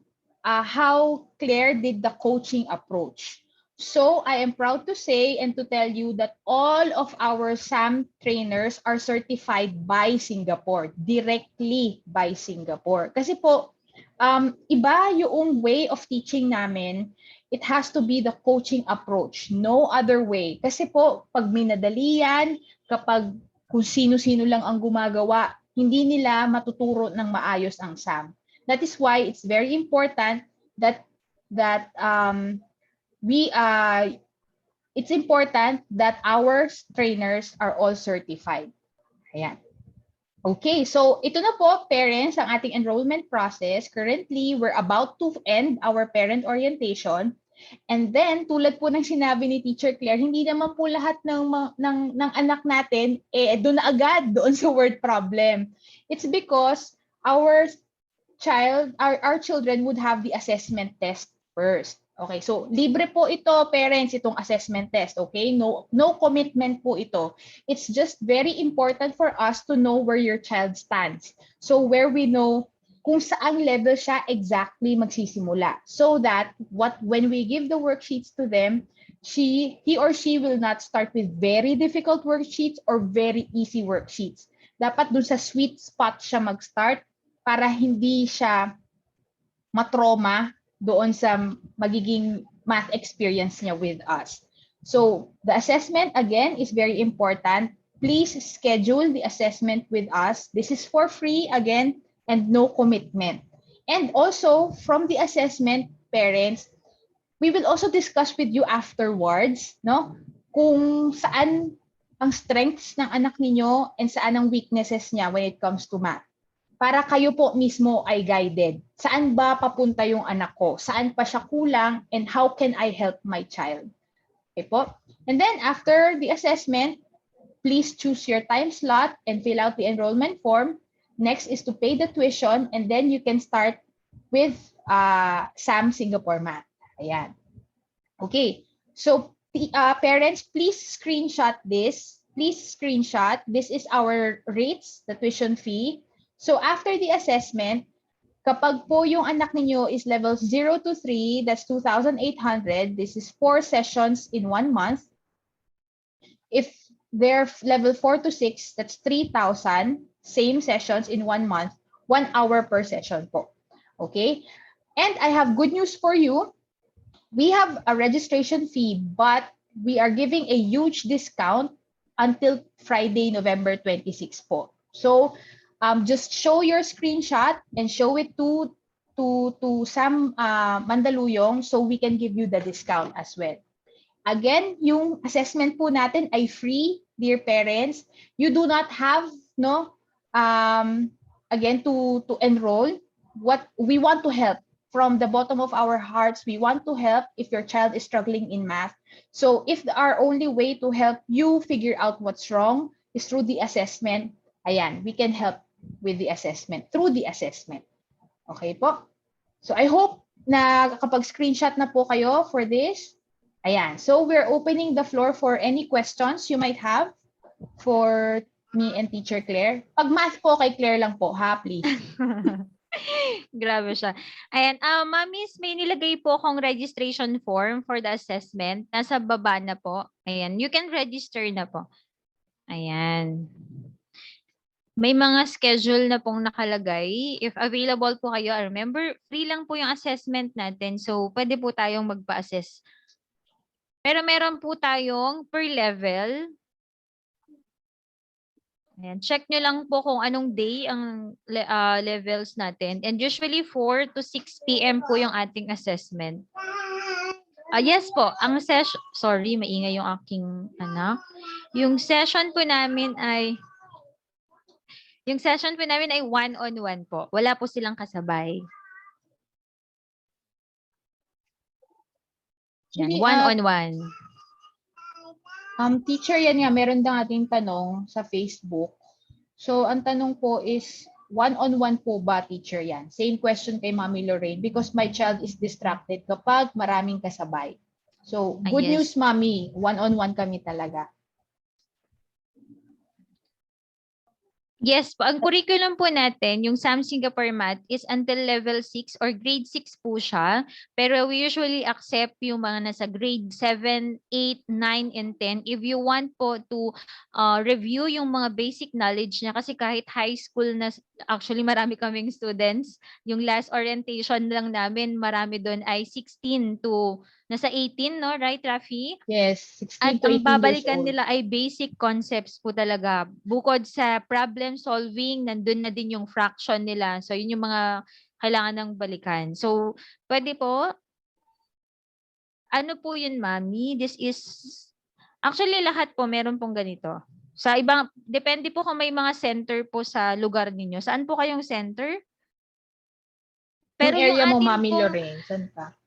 Claire did the coaching approach. So I am proud to say and to tell you that all of our SAM trainers are certified by Singapore, directly by Singapore. Kasi po, iba yung way of teaching namin. It has to be the coaching approach, no other way. Kasi po, pag minadali yan, kapag kung sino-sino lang ang gumagawa, hindi nila matuturo ng maayos ang SAM. That is why it's very important that it's important that our trainers are all certified. Ayan. Okay, so ito na po, parents, ang ating enrollment process. Currently, we're about to end our parent orientation. And then, tulad po ng sinabi ni Teacher Claire, hindi naman po lahat ng anak natin, doon na agad, doon sa word problem. It's because our children would have the assessment test first. Okay, so libre po ito, parents, itong assessment test, okay? No commitment po ito. It's just very important for us to know where your child stands. So where we know kung saang level siya exactly magsisimula. So that when we give the worksheets to them, he or she will not start with very difficult worksheets or very easy worksheets. Dapat dun sa sweet spot siya mag-start para hindi siya matrauma doon sa magiging math experience niya with us. So, the assessment, again, is very important. Please schedule the assessment with us. This is for free, again, and no commitment. And also, from the assessment, parents, we will also discuss with you afterwards, no? Kung saan ang strengths ng anak ninyo and saan ang weaknesses niya when it comes to math. Para kayo po mismo ay guided. Saan ba papunta yung anak ko? Saan pa siya kulang? And how can I help my child? Okay po? And then after the assessment, please choose your time slot and fill out the enrollment form. Next is to pay the tuition and then you can start with SAM Singapore Math. Ayan. Okay. So parents, please screenshot this. Please screenshot. This is our rates, the tuition fee. So after the assessment, kapag po yung anak ninyo is levels 0 to 3, that's 2,800. This is 4 sessions in 1 month. If they're level 4 to 6, that's 3,000. Same sessions in 1 month, 1 hour per session po. Okay? And I have good news for you. We have a registration fee, but we are giving a huge discount until Friday, November 26 po. So, just show your screenshot and show it to Sam Mandaluyong so we can give you the discount as well. Again, yung assessment po natin ay free, dear parents. You do not have again to enroll. What we want to help from the bottom of our hearts, we want to help if your child is struggling in math. So if our only way to help you figure out what's wrong is through the assessment, ayan, we can help with the assessment, through the assessment. Okay po? So I hope na kapag screenshot na po kayo for this. Ayan. So we're opening the floor for any questions you might have for me and Teacher Claire. Pag math po kay Claire lang po, ha, please. Grabe siya. Ayan, mamis, may nilagay po akong registration form for the assessment. Nasa baba na po. Ayan, you can register na po. Ayan. May mga schedule na pong nakalagay. If available po kayo, remember, free lang po yung assessment natin. So, pwede po tayong magpa-assess. Pero meron po tayong per level. Ayan. Check nyo lang po kung anong day ang levels natin. And usually 4 to 6 p.m. po yung ating assessment. Yes po, ang session, sorry, maingay yung aking anak. Yung session po namin ay one-on-one po. Wala po silang kasabay. Yan, one-on-one. Teacher, yan nga, meron dang ating tanong sa Facebook. So, ang tanong po is, one-on-one po ba, teacher, yan? Same question kay Mami Lorraine, because my child is distracted kapag maraming kasabay. So, good news, Mami, one-on-one kami talaga. Yes po, ang curriculum po natin, yung SAM Singapore Math is until level 6 or grade 6 po siya. Pero we usually accept yung mga nasa grade 7, 8, 9, and 10. If you want po to review yung mga basic knowledge niya, kasi kahit high school na, actually marami kaming students, yung last orientation lang namin, marami doon ay 16 to nasa 18, no? Right, Rafi? Yes, 16 At to 18 ang babalikan years old. nila ay basic concepts po talaga. Bukod sa problem solving, nandun na din yung fraction nila. So, yun yung mga kailangan ng balikan. So, pwede po. Ano po yun, Mami? This is, actually lahat po meron pong ganito. Sa ibang, depende po kung may mga center po sa lugar ninyo. Saan po kayong center? Yung Pero yung area mo, atin Mami pong, Lorraine, saan ka?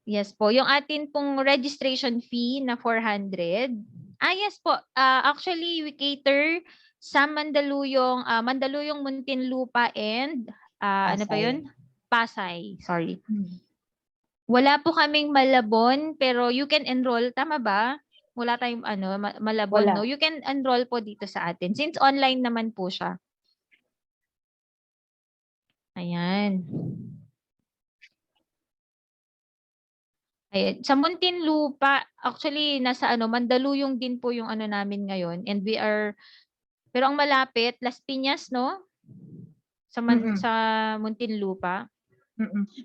yes po, yung atin pong registration fee na 400. Yes po. Actually, we cater sa Mandaluyong, Mandaluyong, Muntinlupa, and ano pa Pasay. yun? Pasay. Sorry. Hmm. Wala po kaming Malabon, pero you can enroll. Tama ba? Wala tayong Malabon, Wala. no? You can enroll po dito sa atin. Since online naman po siya. Ayan. Ayan. Sa Muntinlupa, actually, nasa Mandaluyong din po yung namin ngayon. And we are, pero ang malapit, Las Piñas, no? Sa Muntinlupa.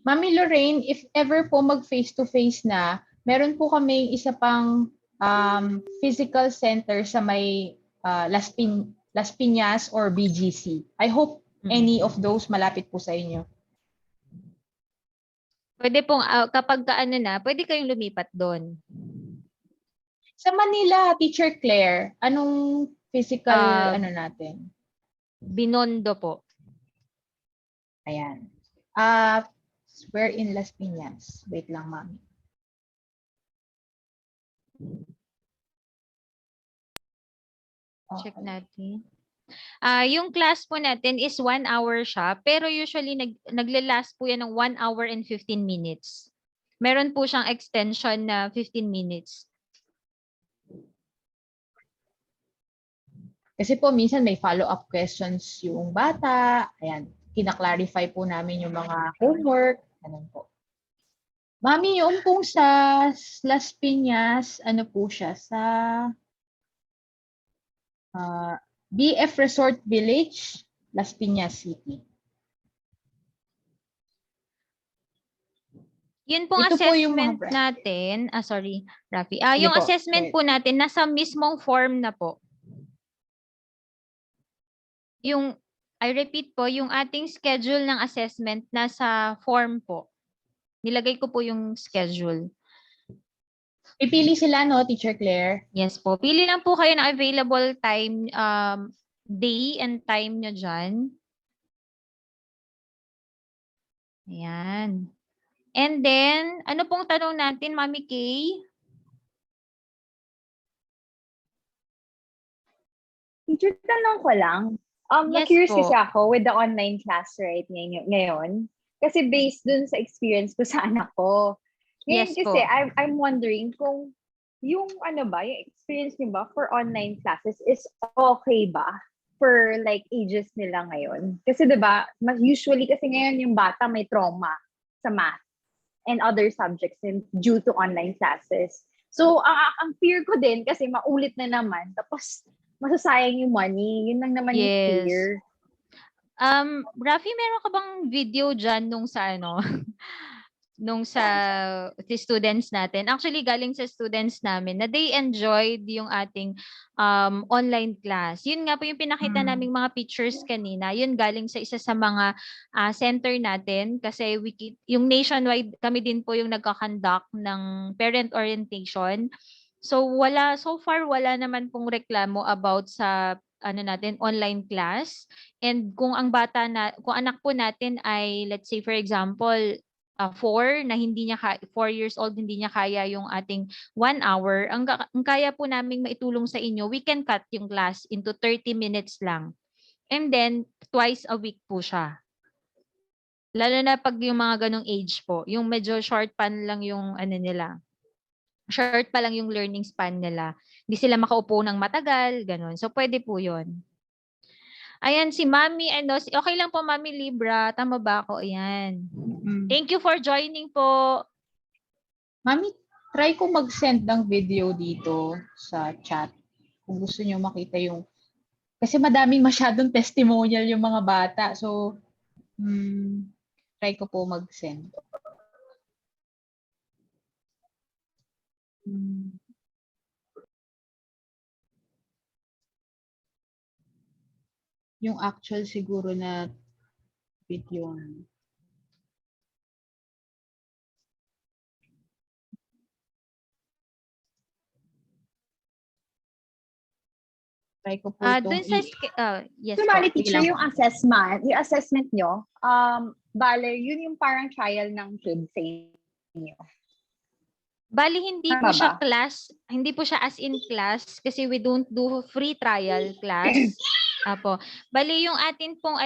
Mami Lorraine, if ever po mag face-to-face na, meron po kami isa pang physical center sa may Las Piñas or BGC. I hope any of those malapit po sa inyo. Pwede pong, kapag pwede kayong lumipat doon. Sa Manila, Teacher Claire, anong physical natin? Binondo po. Ayan. We're in Las Piñas. Wait lang, Mami. Check natin. Yung class po natin is 1 hour siya, pero usually naglalast po yan ng 1 hour and 15 minutes. Meron po siyang extension na 15 minutes. Kasi po minsan may follow-up questions yung bata. Ayan, kina-clarify po namin yung mga homework. Ganun po. Mami, yung pong sa Las Piñas, ano po siya? Sa BF Resort Village, Las Piñas City. Yun pong Ito po yung assessment mga natin. Sorry, Rafi. Sige Yung po, assessment po natin, nasa mismong form na po. I repeat po, yung ating schedule ng assessment nasa form po. Nilagay ko po yung schedule. Pipili sila, no, Teacher Claire? Yes po. Pili lang po kayo ng available time, day and time nyo dyan. Ayan. And then, ano pong tanong natin, Mami Kay? Teacher, tanong ko lang. Yes Na-curious po. kasi ako with the online class right ngayon. Kasi based dun sa experience ko sa anak ko. Ngayon Yes kasi po. I'm wondering kung yung yung experience niyo ba for online classes is okay ba for like ages nila ngayon? Kasi 'di ba, usually kasi ngayon yung bata may trauma sa math and other subjects due to online classes. So, ang fear ko din kasi maulit na naman tapos masasayang yung money. Yun lang naman yung Yes. fear. Rafi, meron ka bang video dyan nung sa nung sa students natin? Actually, galing sa students namin na they enjoyed yung ating online class. Yun nga po yung pinakita naming mga pictures kanina. Yun galing sa isa sa mga center natin kasi yung nationwide kami din po yung nagka-conduct ng parent orientation. So so far wala naman pong reklamo about sa natin online class. And kung kung anak po natin ay let's say for example 4 na 4 years old hindi niya kaya yung ating 1 hour, ang kaya po naming maitulong sa inyo, we can cut yung class into 30 minutes lang. And then twice a week po siya. Lalo na pag yung mga ganong age po, yung medyo short pan lang yung nila. Short pa lang yung learning span nila. Hindi sila makaupo ng matagal, ganon. So pwede po 'yon. Ayan, si Mami, okay lang po, Mami Libra. Tama ba ako? Ayan. Thank you for joining po. Mami, try ko mag-send ng video dito sa chat. Kung gusto niyo makita yung... Kasi madaming masyadong testimonial yung mga bata. So, try ko po mag-send. Yung actual siguro na video. Try ko po Dun itong sa yes po. Sumali, Sige teacher, lang yung po. assessment nyo, bale, yun yung parang trial ng kids sa inyo. Bali hindi po Tama siya ba? class, hindi po siya as in class kasi we don't do free trial class. Apo. Bali yung atin pong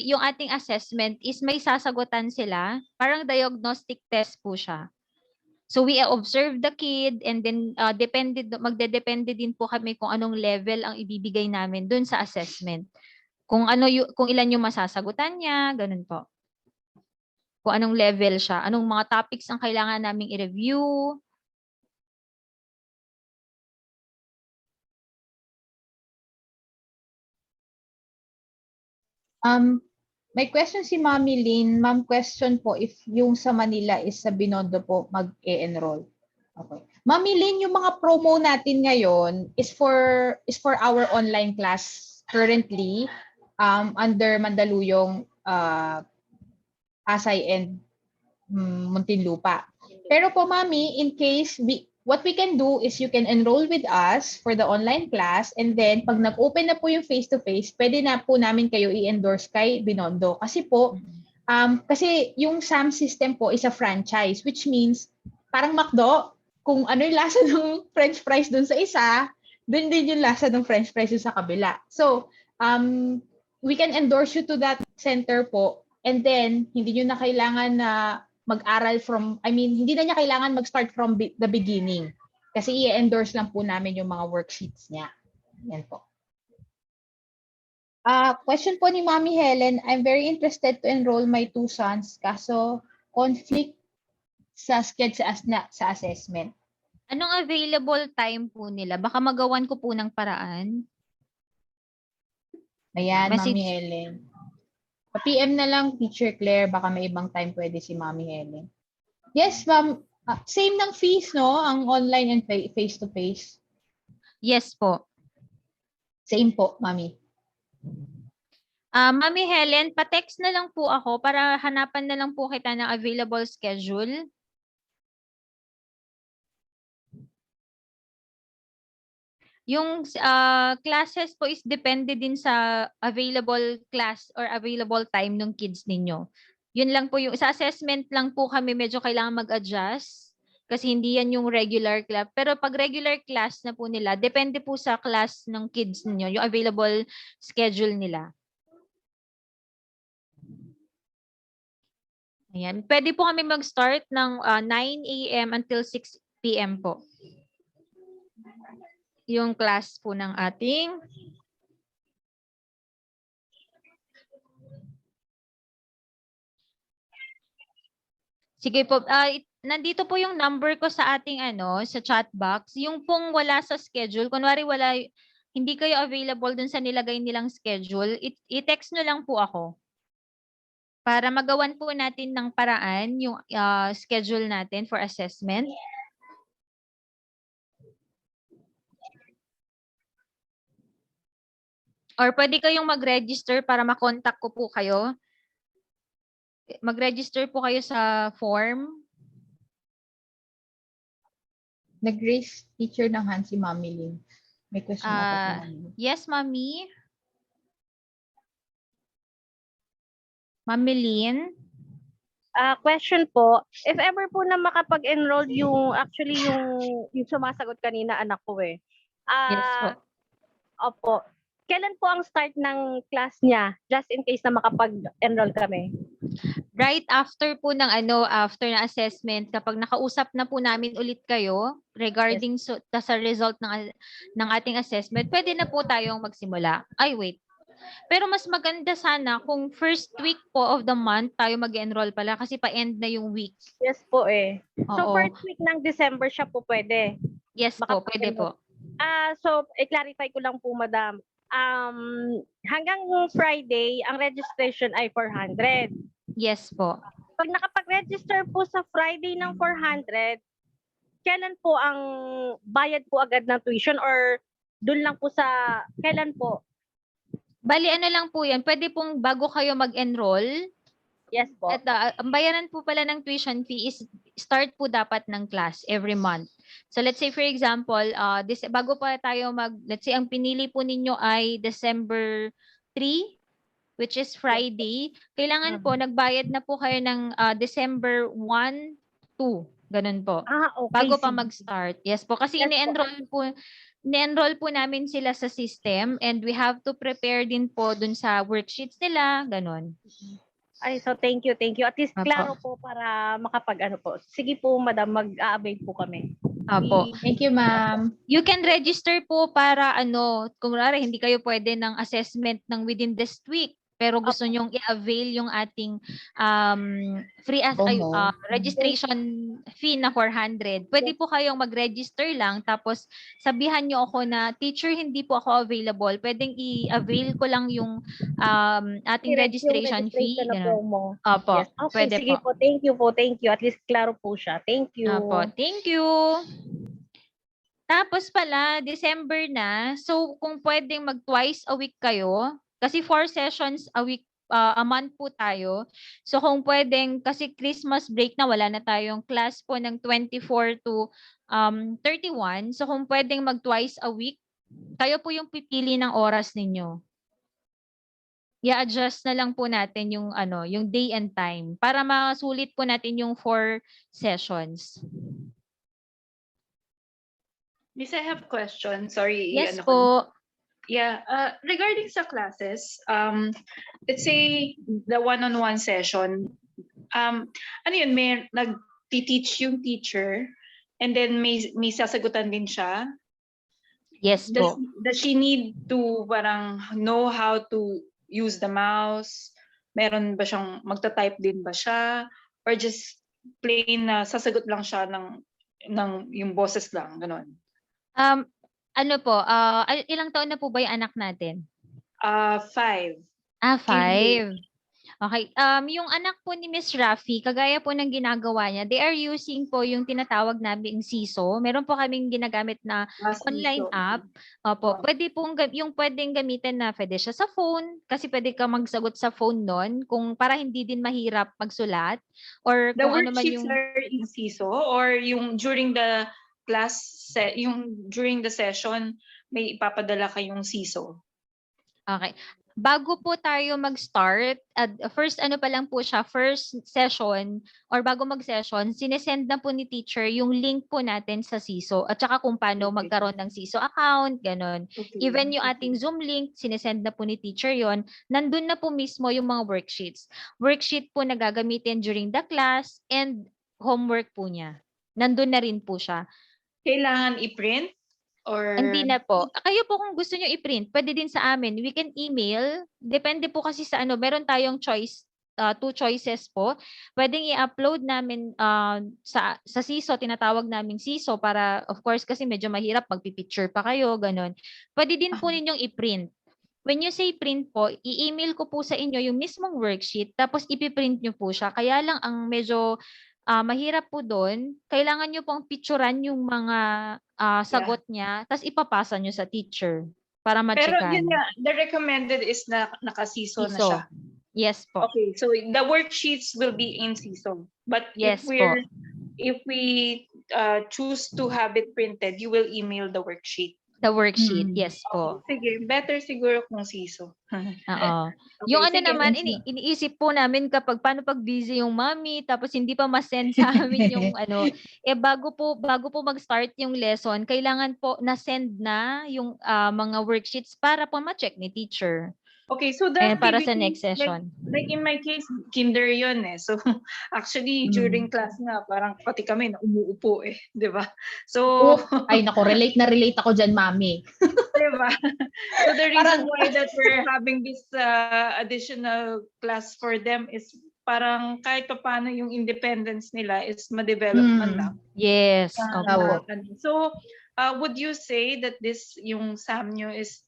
yung ating assessment is may sasagutan sila, parang diagnostic test po siya. So we observe the kid and then magdedepende din po kami kung anong level ang ibibigay namin dun sa assessment. Kung kung ilan yung masasagutan niya, ganun po. Kung anong level siya, anong mga topics ang kailangan naming i-review. May question si Mami Lynn. Ma'am, question po if yung sa Manila is sa Binondo po mag-e-enroll. Okay. Mami Lynn, yung mga promo natin ngayon is for our online class currently under Mandaluyong, Pasay and Muntinlupa. Pero po Mami, in case what we can do is you can enroll with us for the online class and then pag nag-open na po yung face-to-face, pwede na po namin kayo i-endorse kay Binondo. Kasi po, kasi yung SAM system po is a franchise which means parang McDo, kung ano yung lasa ng french fries dun sa isa, dun din yung lasa ng french fries dun sa kabila. So, we can endorse you to that center po and then hindi nyo na kailangan na mag-aral hindi na niya kailangan mag-start from the beginning. Kasi i-endorse lang po namin yung mga worksheets niya. Yan po. Question po ni Mami Helen, I'm very interested to enroll my 2 sons kaso conflict sa schedule sa assessment. Anong available time po nila? Baka magawan ko po ng paraan. Ayan, Message. Mami Helen. Pa-PM na lang, Teacher Claire, baka may ibang time pwede si Mami Helen. Yes, ma'am. Same ng fees, no? Ang online and face-to-face. Yes po. Same po, Mami. Mami Helen, pa-text na lang po ako para hanapan na lang po kita ng available schedule. Yung classes po is depende din sa available class or available time ng kids ninyo. Yun lang po yung sa assessment lang po kami medyo kailangan mag-adjust kasi hindi yan yung regular class. Pero pag regular class na po nila, depende po sa class ng kids ninyo, yung available schedule nila. Ayan. Pwede po kami mag-start ng 9 a.m. until 6 p.m. po. Yung class po ng ating sige po, nandito po yung number ko sa ating sa chat box. Yung pong wala sa schedule, kunwari hindi kayo available dun sa nilagay nilang schedule, i-text nyo lang po ako. Para magawan po natin ng paraan yung schedule natin for assessment. Or pwede kayong mag-register para makontak ko po kayo. Mag-register po kayo sa form. Nag-raise teacher ng hand si Mami Lynn. May question ata si Mami Lynn. Yes, Mami. Mami Lynn. Question po, if ever po na makapag-enroll yung sumasagot kanina anak ko eh. Yes po. Opo. Kailan po ang start ng class niya just in case na makapag-enroll kami? Right after po ng after na assessment, kapag nakausap na po namin ulit kayo regarding sa result ng ating assessment, pwede na po tayong magsimula. Ay, wait. Pero mas maganda sana kung first week po of the month tayo mag-enroll pala kasi pa-end na yung week. Yes po eh. So Oo. first week ng December siya po pwede? Yes po, pwede po. So i-clarify ko lang po, madam. Hanggang Friday, ang registration ay 400. Yes po. Pag nakapag-register po sa Friday ng 400, kailan po ang bayad po agad ng tuition or doon lang po sa kailan po? Bali lang po yan. Pwede pong bago kayo mag-enroll, Yes po. At ang bayaran po pala ng tuition fee is start po dapat ng class every month. So let's say for example, bago pa tayo let's say ang pinili po ninyo ay December 3, which is Friday, kailangan po nagbayad na po kayo ng December 1, 2, ganun po. Okay. Bago pa Sige. mag-start. Yes po, kasi Yes po. ini-enroll po namin sila sa system and we have to prepare din po dun sa worksheets nila, ganun. Ay, so thank you, thank you. At least Apo. klaro po para makapag-ano po. Sige po, madam, mag-a-avail po kami. Apo. Thank you, ma'am. You can register po para kung hindi kayo pwede ng assessment ng within this week, pero gusto nyong i-avail yung ating free registration fee na 400. Pwede po kayong mag-register lang tapos sabihan nyo ako na, teacher, hindi po ako available. Pwedeng i-avail ko lang yung ating registration fee. Na promo. Opo, Yes. Okay, pwede sige po. po. Thank you po. Thank you. At least klaro po siya. Thank you. Opo, thank you. Tapos pala, December na. So, kung pwedeng mag-twice a week kayo, kasi 4 sessions a month po tayo. So, kung pwedeng, kasi Christmas break na, wala na tayong class po ng 24 to 31. So, kung pwedeng mag-twice a week, kayo po yung pipili ng oras ninyo. I-adjust na lang po natin yung day and time para masulit po natin yung 4 sessions. Miss, I have a question. Sorry. Yes po. Yeah. Regarding sa classes, let's say the one-on-one session, may nag-teach yung teacher and then may sasagutan din siya. Yes po. Does she need to parang know how to use the mouse? Meron ba siyang magta-type din ba siya? Or just plain na sasagot lang siya ng yung boses lang, ganon? Ilang taon na po ba yung anak natin? 5. 5. Okay. Yung anak po ni Miss Rafi, kagaya po ng ginagawa niya, they are using po yung tinatawag naming SISO. Meron po kaming ginagamit na online app. Opo, yung pwedeng gamitin na pwede siya sa phone, kasi pwede ka magsagot sa phone nun, kung para hindi din mahirap magsulat. Or The kung ano man worksheets yung... are in SISO or yung during the during the session, may ipapadala kayong SISO? Okay. Bago po tayo mag-start, first session or bago mag-session, sinesend na po ni teacher yung link po natin sa SISO at saka kung paano magkaroon ng SISO account, ganon. Even yung ating Zoom link, sinesend na po ni teacher yon. Nandun na po mismo yung mga worksheets. Worksheet po na gagamitin during the class and homework po niya. Nandun na rin po siya. Kailangan i-print? Or... Hindi na po. Kayo po kung gusto nyo i-print, pwede din sa amin. We can email. Depende po kasi sa meron tayong choice, 2 choices po. Pwedeng i-upload namin sa SISO, tinatawag namin SISO para, of course, kasi medyo mahirap, magpipicture pa kayo, ganun. Pwede din po ninyong i-print. When you say print po, i-email ko po sa inyo yung mismong worksheet, tapos ipiprint nyo po siya. Kaya lang ang medyo mahirap po doon, kailangan nyo pong picturean yung mga sagot niya, tapos ipapasa nyo sa teacher para ma-checkan. Pero yun nga, the recommended is na naka-SISO na siya. Yes po. Okay, so the worksheets will be in SISO. But yes if we choose to have it printed, you will email the worksheet. The worksheet, yes po. Sige, better siguro kung SISO. Oo. Okay, Yung sige, naman, iniisip po namin paano pag busy yung mommy, tapos hindi pa ma-send sa amin yung bago po mag-start yung lesson, kailangan po na-send na yung mga worksheets para po ma-check ni teacher. Okay, so that para sa next session. Like in my case, kinder yun eh. So actually, during class nga, parang pati kami na umuupo eh. Di ba? So... Ay, naku, relate ako dyan, mami. Di ba? So the reason why that we're having this additional class for them is parang kahit pa paano yung independence nila is ma-develop man lang. Yes. So, would you say that this, yung SAMNyo is,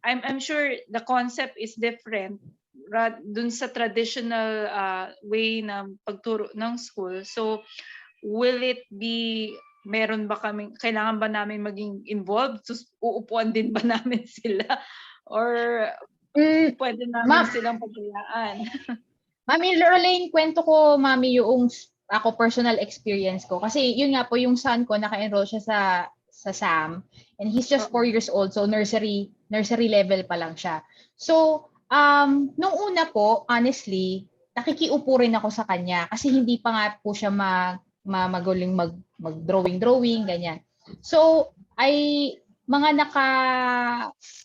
I'm sure the concept is different dun sa traditional way na pagturo ng school. So, will it be, meron ba kaming, kailangan ba namin maging involved? So, uupuan din ba namin sila? Or pwede namin silang pagbayaan? Mami Lorraine, kwento ko, Mami, yung ako personal experience ko. Kasi yun nga po, yung son ko, naka-enroll siya sa SAM. And he's just 4 years old, so nursery level pa lang siya. So, nung una po, honestly, nakikiupo rin ako sa kanya kasi hindi pa nga po siya magaling mag-drawing, ganyan. So, mga naka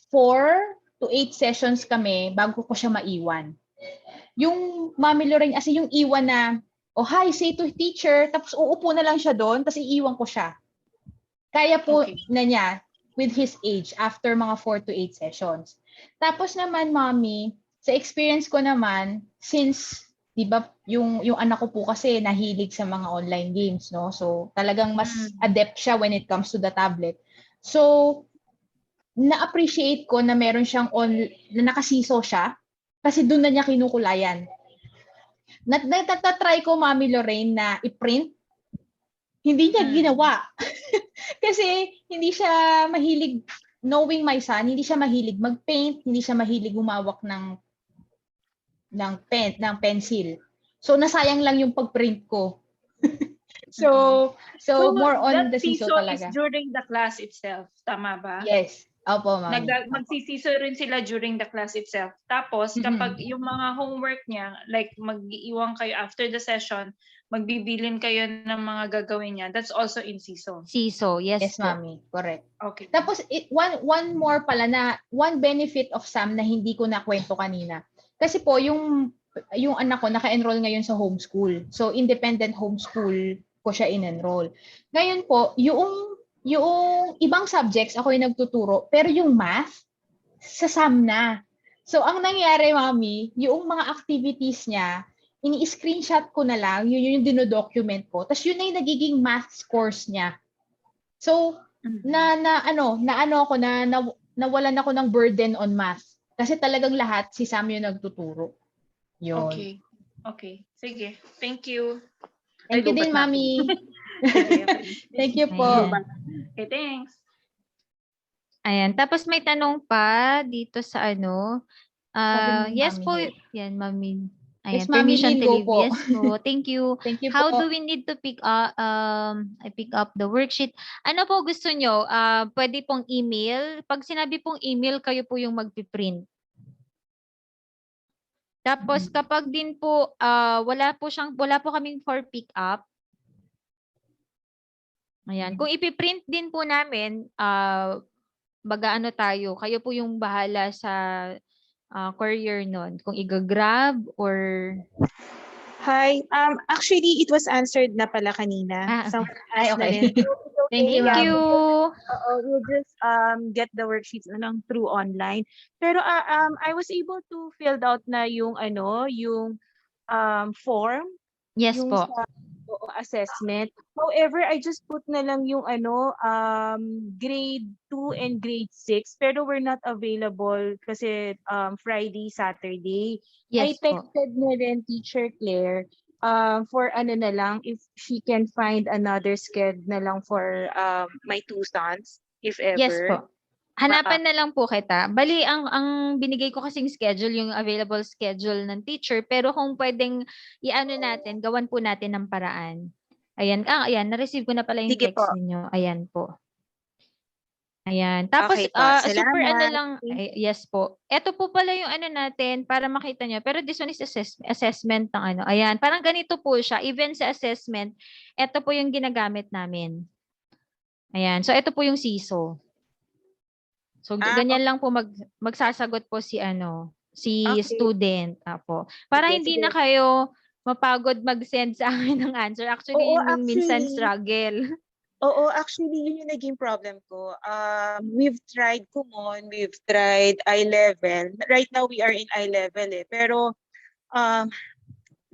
4 to 8 sessions kami bago ko siya maiwan. Yung Mami Lorraine, as in yung iwan na, oh hi, say to teacher, tapos uupo na lang siya doon, tapos iiwan ko siya. Kaya po na niya with his age after mga 4 to 8 sessions. Tapos naman, Mami, sa experience ko naman, since, di ba, yung anak ko po kasi nahilig sa mga online games, no? So, talagang mas adept siya when it comes to the tablet. So, na-appreciate ko na meron siyang na nakasiso siya kasi doon na niya kinukulayan. Natatry ko, Mami Lorraine, na i-print. Hindi niya ginawa. Kasi hindi siya mahilig, knowing my son, hindi siya mahilig mag-paint, hindi siya mahilig humawak ng pencil. So, nasayang lang yung pag-print ko. So more on the siso talaga. Is during the class itself. Tama ba? Yes. Opo, Mami. Magsisiso rin sila during the class itself. Tapos, kapag yung mga homework niya, like mag-iiwan kayo after the session, magbibilin kayo ng mga gagawin niya, that's also in siso. Siso, yes po. Mami. Correct. Okay. Tapos, one more pala na, one benefit of SAM na hindi ko nakwento kanina. Kasi po, yung anak ko naka-enroll ngayon sa homeschool. So, independent homeschool ko siya in-enroll. Ngayon po, yung ibang subjects ako yung nagtuturo, pero yung math, sa SAM na. So, ang nangyari, Mami, yung mga activities niya, ini-screenshot ko na lang, yun yung dinodocument ko. Tapos yun na yung nagiging math scores niya. So, nawalan ako ng burden on math. Kasi talagang lahat, si Sam yung nagtuturo. Yun. Okay. Sige. Thank you. Thank you din, Mami. Thank you po. Okay, thanks. Ayan. Tapos may tanong pa dito sa ano. Yes Mami po. Hel. Yan, Mami. Ayan. Yes, Mami Permission to Lin, go leave. po. Yes po. Thank you. Thank you How po. do we need to pick up the worksheet? Ano po gusto nyo? Pwede pong email. Pag sinabi pong email, kayo po yung magpiprint. Tapos kapag din po wala po kaming for pick up. Ayan, kung ipiprint din po namin, mag-aano tayo, kayo po yung bahala sa courier nun, kung i-grab or Hi, actually it was answered na pala kanina. okay. Ay, okay. Thank you, Thank Ma'am. you. We'll just get the worksheets na lang through online. Pero I was able to fill out na yung form. Yes yung po. Sa assessment. However, I just put na lang yung grade 2 and grade 6 pero we're not available kasi Friday, Saturday. Yes I texted na rin Teacher Claire for ano na lang if she can find another schedule na lang for my two sons if ever. Yes po. Hanapan na lang po kita. Bali, ang binigay ko kasing schedule, yung available schedule ng teacher, pero kung pwedeng i-ano natin, gawan po natin ng paraan. Ayan, ayan, na-receive ko na pala yung Sige text po. ninyo. Ayan po. Ayan. Tapos, Okay po, super ano salamat. lang, yes po. Ito po pala yung ano natin, para makita nyo. Pero this one is assessment ng ano. Ayan, parang ganito po siya. Even sa assessment, ito po yung ginagamit namin. Ayan, so ito po yung CISO. So ganyan lang po magsasagot po si student po. Para hindi na kayo mapagod mag-send sa amin ng answer. Actually, yun yung minsan struggle. Oo, actually, yun yung naging problem ko. We've tried Kumon, we've tried I-level. Right now, we are in I-level Pero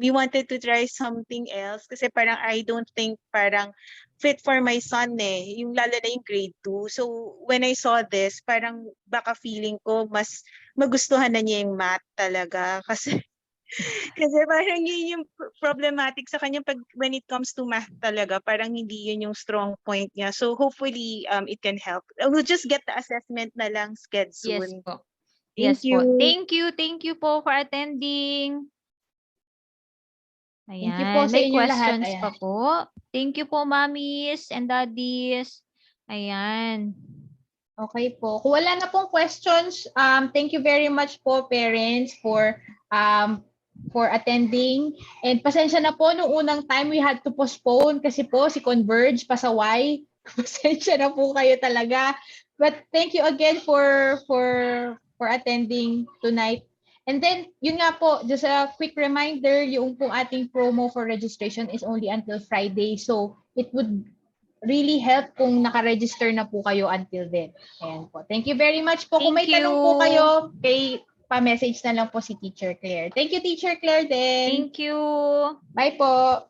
we wanted to try something else kasi parang I don't think parang fit for my son yung lalo na yung grade 2. So when I saw this, parang baka feeling ko mas magustuhan na niya yung math talaga kasi parang yun yung problematic sa kanya when it comes to math talaga, parang hindi yun yung strong point niya. So hopefully it can help. We'll just get the assessment na lang scheduled soon. Yes po. Thank you. Thank you po for attending. Thank you po Ayan. sa May inyong lahat. questions Ayan. pa po. Thank you po, mommies and daddies. Ayan. Okay po. Kung wala na pong questions, thank you very much po parents for attending. And pasensya na po nung unang time we had to postpone kasi po si Converge pasaway. Pasensya na po kayo talaga. But thank you again for attending tonight. And then, yun nga po, just a quick reminder, yung pong ating promo for registration is only until Friday. So, it would really help kung naka-register na po kayo until then. Ayan po. Thank you very much po. Kung may Thank tanong po you. kayo, pa-message na lang po si Teacher Claire. Thank you, Teacher Claire din. Thank you. Bye po.